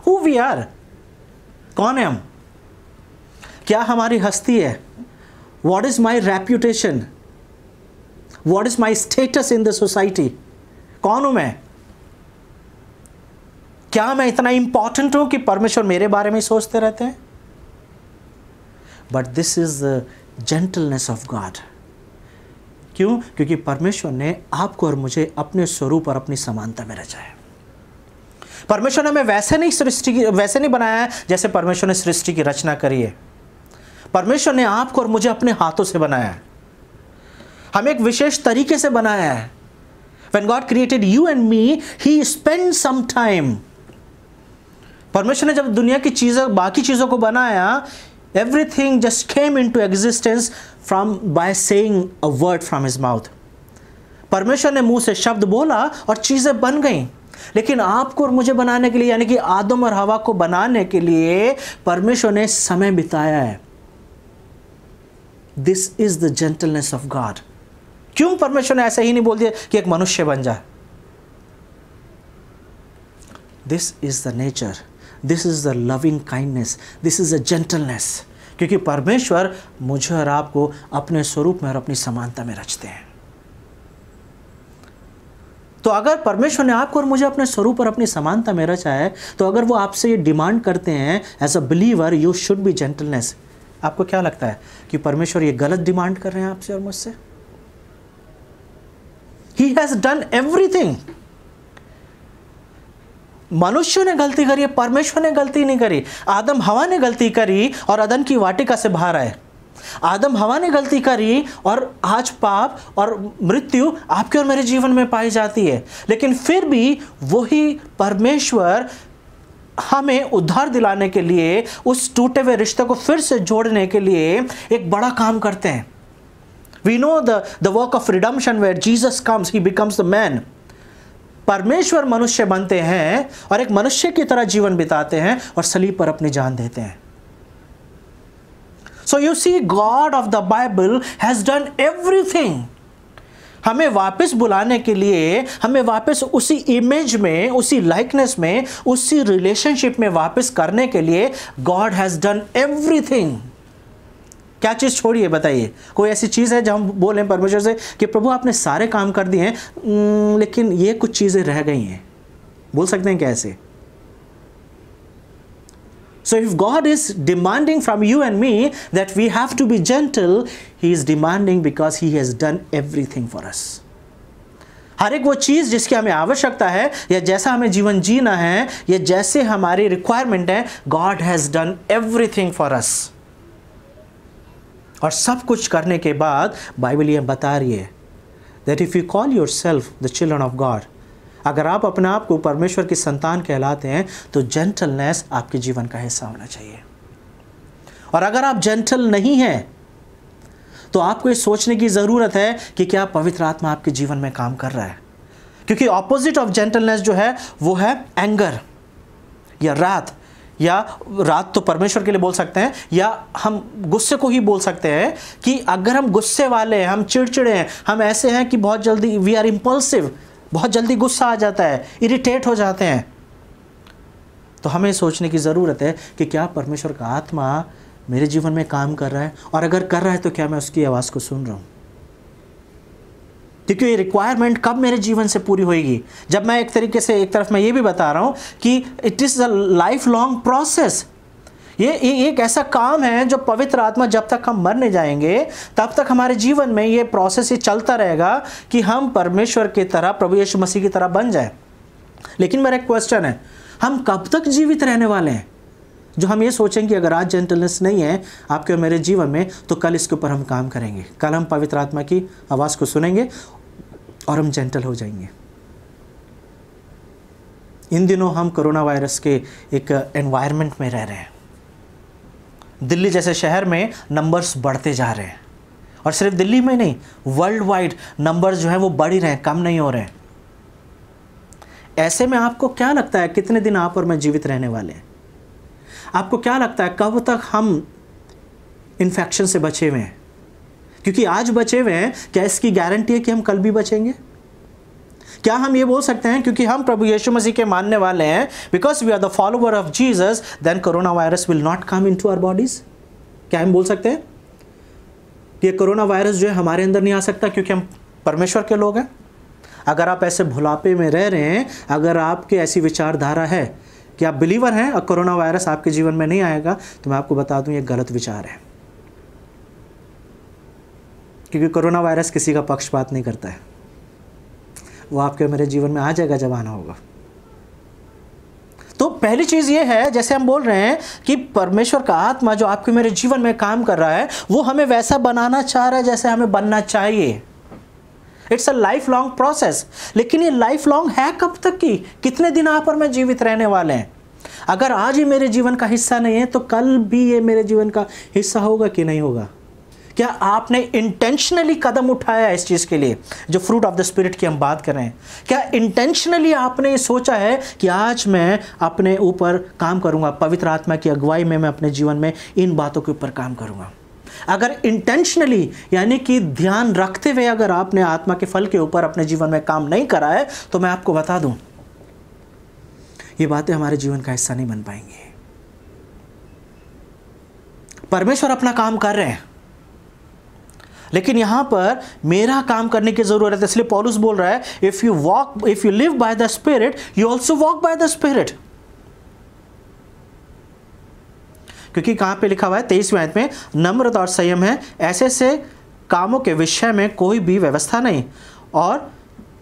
हु वी आर, कौन है हम? क्या हमारी हस्ती है? What is my reputation? What is my status in the society? कौन हूं मैं? क्या मैं इतना इंपॉर्टेंट हूं कि परमेश्वर मेरे बारे में ही सोचते रहते हैं? But this is the gentleness of God. क्यों? क्योंकि परमेश्वर ने आपको और मुझे अपने स्वरूप और अपनी समानता में रचा है। परमेश्वर ने हमें वैसे नहीं बनाया है जैसे परमेश्वर ने सृष्टि की रचना करी है। परमेश्वर ने आपको और मुझे अपने हाथों से बनाया है, हमें एक विशेष तरीके से बनाया है। When God created you and me, He spent some time। परमेश्वर ने जब दुनिया की चीज़ों, बाकी चीज़ों को बनाया, everything just came into existence by saying a word from his mouth। परमेश्वर ने मुंह से शब्द बोला और चीजें बन गईं। लेकिन आपको और मुझे बनाने के लिए, यानी कि आदम और हवा को बनाने के लिए परमेश्वर ने समय बिताया है। This is the gentleness of God. क्यों परमेश्वर ने ऐसा ही नहीं बोल दिया कि एक मनुष्य बन जाए? This is the nature, this is the loving kindness, this is the gentleness. क्योंकि परमेश्वर मुझे और आपको अपने स्वरूप में और अपनी समानता में रचते हैं। तो अगर परमेश्वर ने आपको और मुझे अपने स्वरूप और अपनी समानता में रचा है, तो अगर वो आपसे ये डिमांड करते हैं as a believer you should be gentleness, आपको क्या लगता है कि परमेश्वर ये गलत डिमांड कर रहे हैं आपसे और मुझसे? He has done everything. मनुष्य ने गलती करी है, परमेश्वर ने गलती नहीं करी। आदम हवा ने गलती करी और अदन की वाटिका से बाहर आए। आदम हवा ने गलती करी और आज पाप और मृत्यु आपके और मेरे जीवन में पाई जाती है। लेकिन फिर भी वही परमेश्वर हमें उद्धार दिलाने के लिए, उस टूटे हुए रिश्ते को फिर से जोड़ने के लिए एक बड़ा काम करते हैं। We know the work of redemption where Jesus comes, he becomes the man. परमेश्वर मनुष्य बनते हैं और एक मनुष्य की तरह जीवन बिताते हैं और सलीब पर अपनी जान देते हैं। So you see, God of the Bible has done everything. हमें वापस बुलाने के लिए, हमें वापस उसी इमेज में, उसी लाइकनेस में, उसी रिलेशनशिप में वापस करने के लिए गॉड हैज डन एवरीथिंग। क्या चीज़ छोड़ी है बताइए? कोई ऐसी चीज़ है जब हम बोलें परमेश्वर से कि प्रभु आपने सारे काम कर दिए हैं लेकिन ये कुछ चीज़ें रह गई हैं? बोल सकते हैं क्या ऐसे? So if God is demanding from you and me that we have to be gentle, He is demanding because He has done everything for us। हर एक वो चीज़ जिसकी हमें आवश्यकता है, या जैसा हमें जीवन जीना है, या जैसे हमारी रिक्वायरमेंट है, God has done everything for us। और सब कुछ करने के बाद बाइबल ये बता रही है that if you call yourself the children of God, अगर आप अपने आप को परमेश्वर की संतान कहलाते हैं तो जेंटलनेस आपके जीवन का हिस्सा होना चाहिए। और अगर आप जेंटल नहीं हैं तो आपको ये सोचने की ज़रूरत है कि क्या पवित्र आत्मा आपके जीवन में काम कर रहा है। क्योंकि ऑपोजिट ऑफ जेंटलनेस जो है वो है एंगर या रात, या रात तो परमेश्वर के लिए बोल सकते हैं, या हम गुस्से को ही बोल सकते हैं कि अगर हम गुस्से वाले हैं, हम चिड़चिड़े हैं, हम ऐसे हैं कि बहुत जल्दी वी आर इम्पल्सिव, बहुत जल्दी गुस्सा आ जाता है, इरिटेट हो जाते हैं, तो हमें सोचने की ज़रूरत है कि क्या परमेश्वर का आत्मा मेरे जीवन में काम कर रहा है, और अगर कर रहा है तो क्या मैं उसकी आवाज़ को सुन रहा हूँ। क्योंकि ये रिक्वायरमेंट कब मेरे जीवन से पूरी होगी? जब मैं एक तरीके से, एक तरफ मैं ये भी बता रहा हूँ कि it is a life long process. ये एक ऐसा काम है जो पवित्र आत्मा, जब तक हम मर नहीं जाएंगे तब तक हमारे जीवन में ये प्रोसेस ये चलता रहेगा कि हम परमेश्वर की तरह, प्रभु यीशु मसीह की तरह बन जाए। लेकिन मेरा एक क्वेश्चन है, हम कब तक जीवित रहने वाले हैं जो हम ये सोचेंगे कि अगर आज जेंटलनेस नहीं है आपके और मेरे जीवन में तो कल इसके ऊपर हम काम करेंगे, कल हम पवित्र आत्मा की आवाज़ को सुनेंगे और हम जेंटल हो जाएंगे। इन दिनों हम कोरोना वायरस के एक एनवायरनमेंट में रह रहे हैं। दिल्ली जैसे शहर में नंबर्स बढ़ते जा रहे हैं, और सिर्फ दिल्ली में नहीं, वर्ल्ड वाइड नंबर्स जो हैं वो बढ़ ही रहे हैं, कम नहीं हो रहे हैं। ऐसे में आपको क्या लगता है कितने दिन आप और मैं जीवित रहने वाले हैं? आपको क्या लगता है कब तक हम इन्फेक्शन से बचे हुए हैं? क्योंकि आज बचे हुए हैं, क्या इसकी गारंटी है कि हम कल भी बचेंगे? क्या हम ये बोल सकते हैं क्योंकि हम प्रभु यीशु मसीह के मानने वाले हैं, because we are the follower of Jesus, then corona virus will not come into our bodies? क्या हम बोल सकते हैं कि कोरोना वायरस जो है हमारे अंदर नहीं आ सकता क्योंकि हम परमेश्वर के लोग हैं? अगर आप ऐसे भुलापे में रह रहे हैं, अगर आपकी ऐसी विचारधारा है कि आप बिलीवर हैं और कोरोना वायरस आपके जीवन में नहीं आएगा, तो मैं आपको बता दूं ये गलत विचार है। क्योंकि कोरोना वायरस किसी का पक्षपात नहीं करता है, वो आपके मेरे जीवन में आ जाएगा जब आना होगा। तो पहली चीज़ ये है, जैसे हम बोल रहे हैं कि परमेश्वर का आत्मा जो आपके मेरे जीवन में काम कर रहा है, वो हमें वैसा बनाना चाह रहा है जैसे हमें बनना चाहिए। It's a life long process. लेकिन ये लाइफ लॉन्ग है कब तक की? कितने दिन आप और मैं जीवित रहने वाले हैं? अगर आज ही मेरे जीवन का हिस्सा नहीं है, तो कल भी ये मेरे जीवन का हिस्सा होगा कि नहीं होगा? क्या आपने इंटेंशनली कदम उठाया है इस चीज़ के लिए? जो फ्रूट ऑफ द स्पिरिट की हम बात कर रहे हैं, क्या इंटेंशनली आपने ये सोचा है कि आज मैं अपने ऊपर काम करूंगा, पवित्र आत्मा की अगुवाई में मैं अपने जीवन में इन बातों के ऊपर काम करूंगा? अगर इंटेंशनली यानी कि ध्यान रखते हुए अगर आपने आत्मा के फल के ऊपर अपने जीवन में काम नहीं करा है, तो मैं आपको बता दूं ये बातें हमारे जीवन का हिस्सा नहीं बन पाएंगी। परमेश्वर अपना काम कर रहे हैं, लेकिन यहां पर मेरा काम करने की जरूरत है। इसलिए पौलुस बोल रहा है, if you live by the spirit you also walk by the spirit. क्योंकि कहां पे लिखा हुआ है 23वें आयत में, नम्रता और संयम है, ऐसे से कामों के विषय में कोई भी व्यवस्था नहीं, और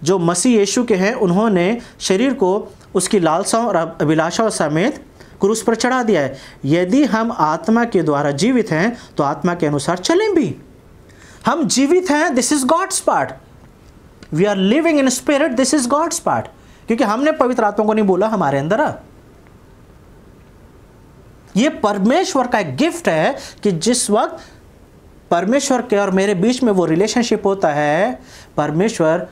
जो मसीह यीशु के हैं उन्होंने शरीर को उसकी लालसाओं और अभिलाषाओं समेत क्रूस पर चढ़ा दिया है। यदि हम आत्मा के द्वारा जीवित हैं तो आत्मा के अनुसार चलें भी। हम जीवित हैं, this is God's part. We are living in spirit, this is God's part. क्योंकि हमने पवित्र आत्मा को नहीं बोला, हमारे अंदर है। ये परमेश्वर का एक गिफ्ट है कि जिस वक्त परमेश्वर के और मेरे बीच में वो रिलेशनशिप होता है, परमेश्वर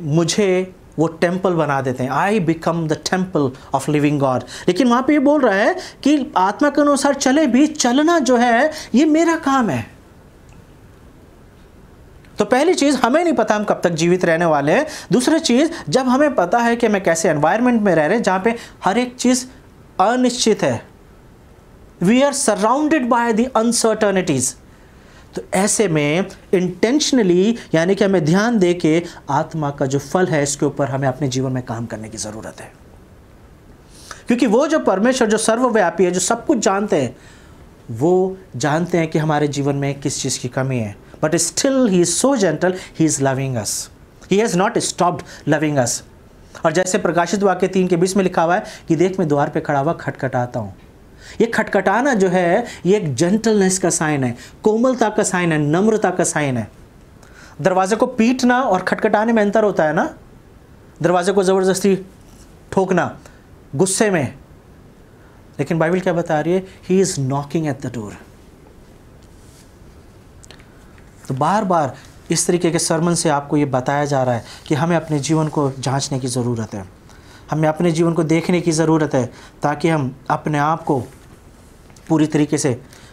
मुझे वो टेम्पल बना देते हैं। I become the temple of living God. लेकिन वहां पे ये बोल रहा है कि आत्मा के अनुसार चले भी। चलना जो है ये मेरा काम है। तो पहली चीज, हमें नहीं पता हम कब तक जीवित रहने वाले हैं। दूसरी चीज, जब हमें पता है कि मैं कैसे एनवायरनमेंट में रह रहे हैं जहां पे हर एक चीज अनिश्चित है, we are surrounded by the uncertainties, तो ऐसे में इंटेंशनली यानी कि हमें ध्यान दे के आत्मा का जो फल है इसके ऊपर हमें अपने जीवन में काम करने की जरूरत है। क्योंकि वो जो परमेश्वर जो सर्वव्यापी है, जो सब कुछ जानते हैं, वो जानते हैं कि हमारे जीवन में किस चीज की कमी है, but still he is so gentle, he is loving us, he has not stopped loving अस। और जैसे प्रकाशित वाक्य 3:20 में लिखा हुआ है कि देख मैं द्वार पे खड़ा हुआ खटखटाता हूं। ये खटखटाना जो है ये एक जेंटलनेस का साइन है, कोमलता का साइन है, नम्रता का साइन है। दरवाजे को पीटना और खटखटाने में अंतर होता है ना। दरवाजे को जबरदस्ती ठोकना गुस्से में, लेकिन बाइबल क्या बता रही है? He is knocking at the door. तो बार बार इस तरीके के सरमन से आपको ये बताया जा रहा है कि हमें अपने जीवन को जांचने की ज़रूरत है, हमें अपने जीवन को देखने की ज़रूरत है, ताकि हम अपने आप को पूरी तरीके से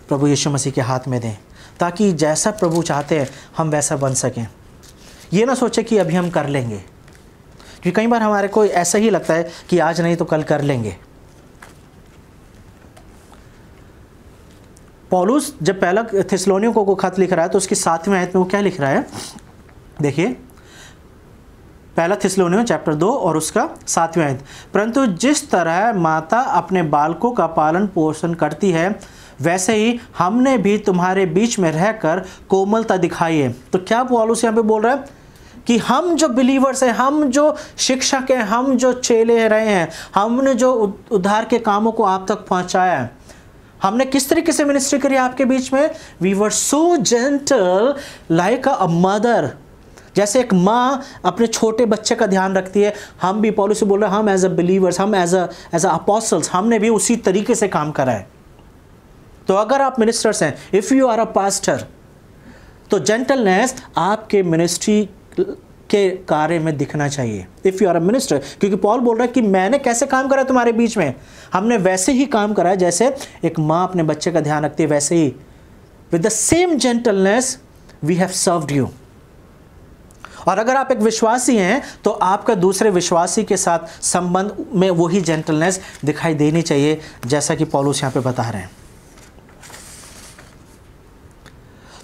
प्रभु यीशु मसीह के हाथ में दें, ताकि जैसा प्रभु चाहते हैं हम वैसा बन सकें। ये ना सोचें कि अभी हम कर लेंगे, क्योंकि कई बार हमारे को ऐसा ही लगता है कि आज नहीं तो कल कर लेंगे। पौलुस जब पहला थिस्सलुनीकियों को खत लिख रहा है तो उसकी 7वें आयत में वो क्या लिख रहा है? देखिए, पहला थिस्सलुनीकियों चैप्टर 2 और उसका 7वें आयत, परंतु जिस तरह माता अपने बालकों का पालन पोषण करती है, वैसे ही हमने भी तुम्हारे बीच में रहकर कोमलता दिखाई है। तो क्या पौलुस यहाँ पे बोल रहा है कि हम जो बिलीवर्स हैं, हम जो शिक्षक हैं, हम जो चेले रहे हैं, हमने जो उद्धार के कामों को आप तक पहुँचाया है, हमने किस तरीके से मिनिस्ट्री करी आपके बीच में? We were so gentle like a mother जैसे एक माँ अपने छोटे बच्चे का ध्यान रखती है, हम भी पौलुस से बोल रहे हैं, हम एज अ बिलीवर्स, हम एज अ अपोस्टल्स, हमने भी उसी तरीके से काम करा है। तो अगर आप मिनिस्टर्स हैं, if you are a pastor, तो जेंटलनेस आपके मिनिस्ट्री के कार्य में दिखना चाहिए। If you are a minister, क्योंकि पॉल बोल रहा है कि मैंने कैसे काम करा तुम्हारे बीच में, हमने वैसे ही काम करा है जैसे एक माँ अपने बच्चे का ध्यान रखती है, वैसे ही with the same gentleness we have served you. और अगर आप एक विश्वासी हैं तो आपका दूसरे विश्वासी के साथ संबंध में वही जेंटलनेस दिखाई देनी चाहिए, जैसा कि पौलुस यहाँ पे बता रहे हैं।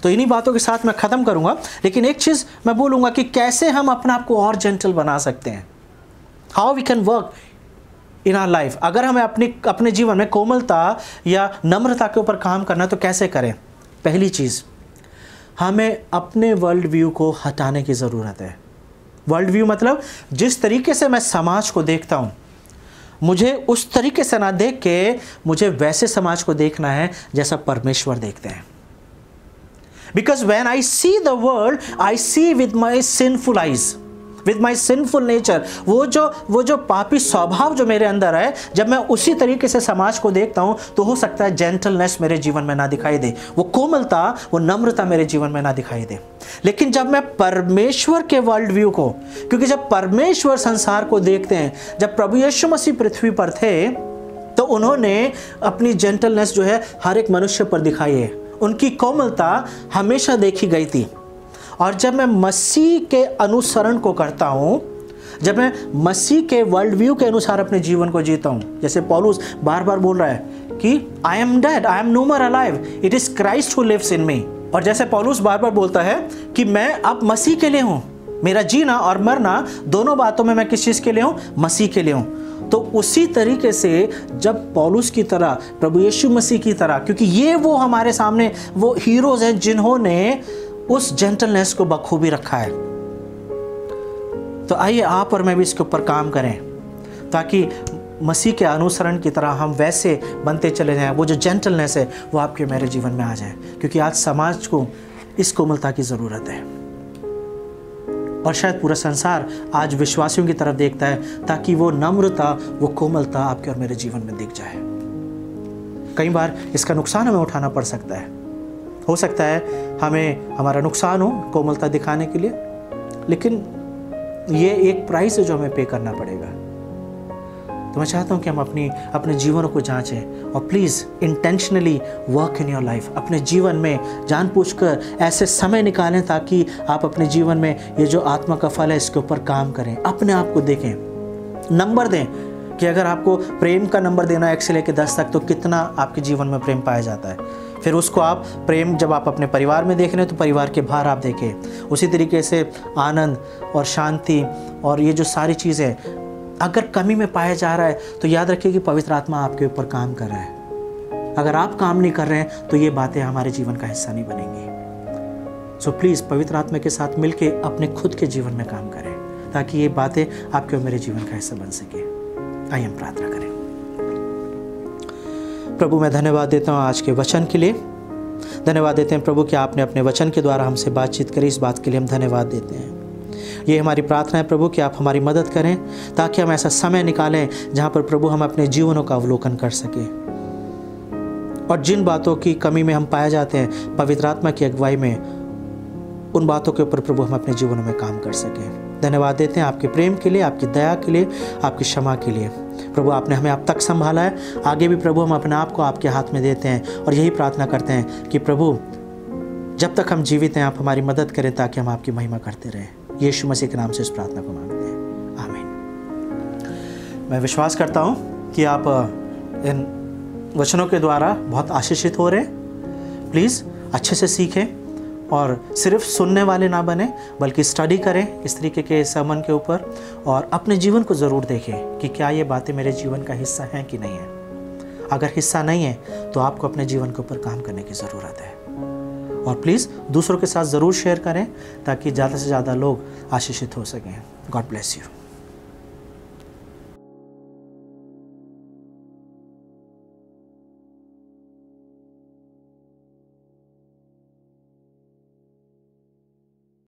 तो इन्हीं बातों के साथ मैं ख़त्म करूंगा, लेकिन एक चीज़ मैं बोलूँगा कि कैसे हम अपने आप को और जेंटल बना सकते हैं, how we can work in our life. अगर हमें अपने जीवन में कोमलता या नम्रता के ऊपर काम करना है तो कैसे करें। पहली चीज़, हमें अपने वर्ल्ड व्यू को हटाने की ज़रूरत है। वर्ल्ड व्यू मतलब जिस तरीके से मैं समाज को देखता हूँ, मुझे उस तरीके से ना देख के मुझे वैसे समाज को देखना है जैसा परमेश्वर देखते हैं। Because when I see the world, I see with my sinful eyes, with my sinful nature. वो जो पापी स्वभाव जो मेरे अंदर है, जब मैं उसी तरीके से समाज को देखता हूँ तो हो सकता है जेंटलनेस मेरे जीवन में ना दिखाई दे, वो कोमलता, वो नम्रता मेरे जीवन में ना दिखाई दे। लेकिन जब मैं परमेश्वर के वर्ल्ड व्यू को, क्योंकि जब परमेश्वर संसार को देखते हैं, जब प्रभु यीशु मसीह पृथ्वी पर थे तो उन्होंने अपनी जेंटलनेस जो है हर एक मनुष्य पर दिखाई है, उनकी कोमलता हमेशा देखी गई थी। और जब मैं मसीह के अनुसरण को करता हूँ, जब मैं मसीह के वर्ल्ड व्यू के अनुसार अपने जीवन को जीता हूँ, जैसे पौलुस बार बार बोल रहा है कि I am dead, I am no more alive, it is Christ who lives in me. और जैसे पौलुस बार बार बोलता है कि मैं अब मसीह के लिए हूँ, मेरा जीना और मरना दोनों बातों में मैं किस चीज़ के लिए हूँ, मसीह के लिए हूँ। तो उसी तरीके से जब पौलुस की तरह, प्रभु यीशु मसीह की तरह, क्योंकि ये वो हमारे सामने वो हीरोज हैं जिन्होंने उस जेंटलनेस को बखूबी रखा है। तो आइए आप और मैं भी इसके ऊपर काम करें ताकि मसीह के अनुसरण की तरह हम वैसे बनते चले जाएं। वो जो जेंटलनेस है वो आपके मेरे जीवन में आ जाए, क्योंकि आज समाज को इस कोमलता की ज़रूरत है और शायद पूरा संसार आज विश्वासियों की तरफ देखता है ताकि वो नम्रता, वो कोमलता आपके और मेरे जीवन में दिख जाए। कई बार इसका नुकसान हमें उठाना पड़ सकता है, हो सकता है हमें हमारा नुकसान हो कोमलता दिखाने के लिए, लेकिन ये एक प्राइस है जो हमें पे करना पड़ेगा। तो मैं चाहता हूँ कि हम अपने जीवनों को जांचें और please intentionally work in your life. अपने जीवन में जानबूझकर ऐसे समय निकालें ताकि आप अपने जीवन में ये जो आत्मा का फल है इसके ऊपर काम करें। अपने आप को देखें, नंबर दें कि अगर आपको प्रेम का नंबर देना है 1 से लेकर 10 तक, तो कितना आपके जीवन में प्रेम पाया जाता है। फिर उसको आप प्रेम जब आप अपने परिवार में देख रहे हैं तो परिवार के बाहर आप देखें। उसी तरीके से आनंद और शांति और ये जो सारी चीज़ें अगर कमी में पाया जा रहा है तो याद रखिए कि पवित्र आत्मा आपके ऊपर काम कर रहा है। अगर आप काम नहीं कर रहे हैं तो ये बातें हमारे जीवन का हिस्सा नहीं बनेंगी। सो प्लीज़ पवित्र आत्मा के साथ मिलके अपने खुद के जीवन में काम करें ताकि ये बातें आपके और मेरे जीवन का हिस्सा बन सके। आइए हम प्रार्थना करें। प्रभु, मैं धन्यवाद देता हूँ आज के वचन के लिए। धन्यवाद देते हैं प्रभु कि आपने अपने वचन के द्वारा हमसे बातचीत करी। इस बात के लिए हम धन्यवाद देते हैं। ये हमारी प्रार्थना है प्रभु कि आप हमारी मदद करें ताकि हम ऐसा समय निकालें जहाँ पर प्रभु हम अपने जीवनों का अवलोकन कर सकें और जिन बातों की कमी में हम पाए जाते हैं पवित्र आत्मा की अगुवाई में, उन बातों के ऊपर प्रभु हम अपने जीवनों में काम कर सकें। धन्यवाद देते हैं आपके प्रेम के लिए, आपकी दया के लिए, आपकी क्षमा के लिए। प्रभु आपने हमें अब तक संभाला है, आगे भी प्रभु हम अपने आप को आपके हाथ में देते हैं और यही प्रार्थना करते हैं कि प्रभु जब तक हम जीवित हैं आप हमारी मदद करें ताकि हम आपकी महिमा करते रहें। यीशु मसीह के नाम से इस प्रार्थना को मांगते हैं, आमीन। मैं विश्वास करता हूँ कि आप इन वचनों के द्वारा बहुत आशीषित हो रहे हैं। प्लीज़ अच्छे से सीखें और सिर्फ सुनने वाले ना बने बल्कि स्टडी करें इस तरीके के sermon के ऊपर और अपने जीवन को ज़रूर देखें कि क्या ये बातें मेरे जीवन का हिस्सा हैं कि नहीं है। अगर हिस्सा नहीं है तो आपको अपने जीवन के ऊपर काम करने की ज़रूरत है और प्लीज़ दूसरों के साथ ज़रूर शेयर करें ताकि ज़्यादा से ज़्यादा लोग आशीषित हो सकें। God bless you.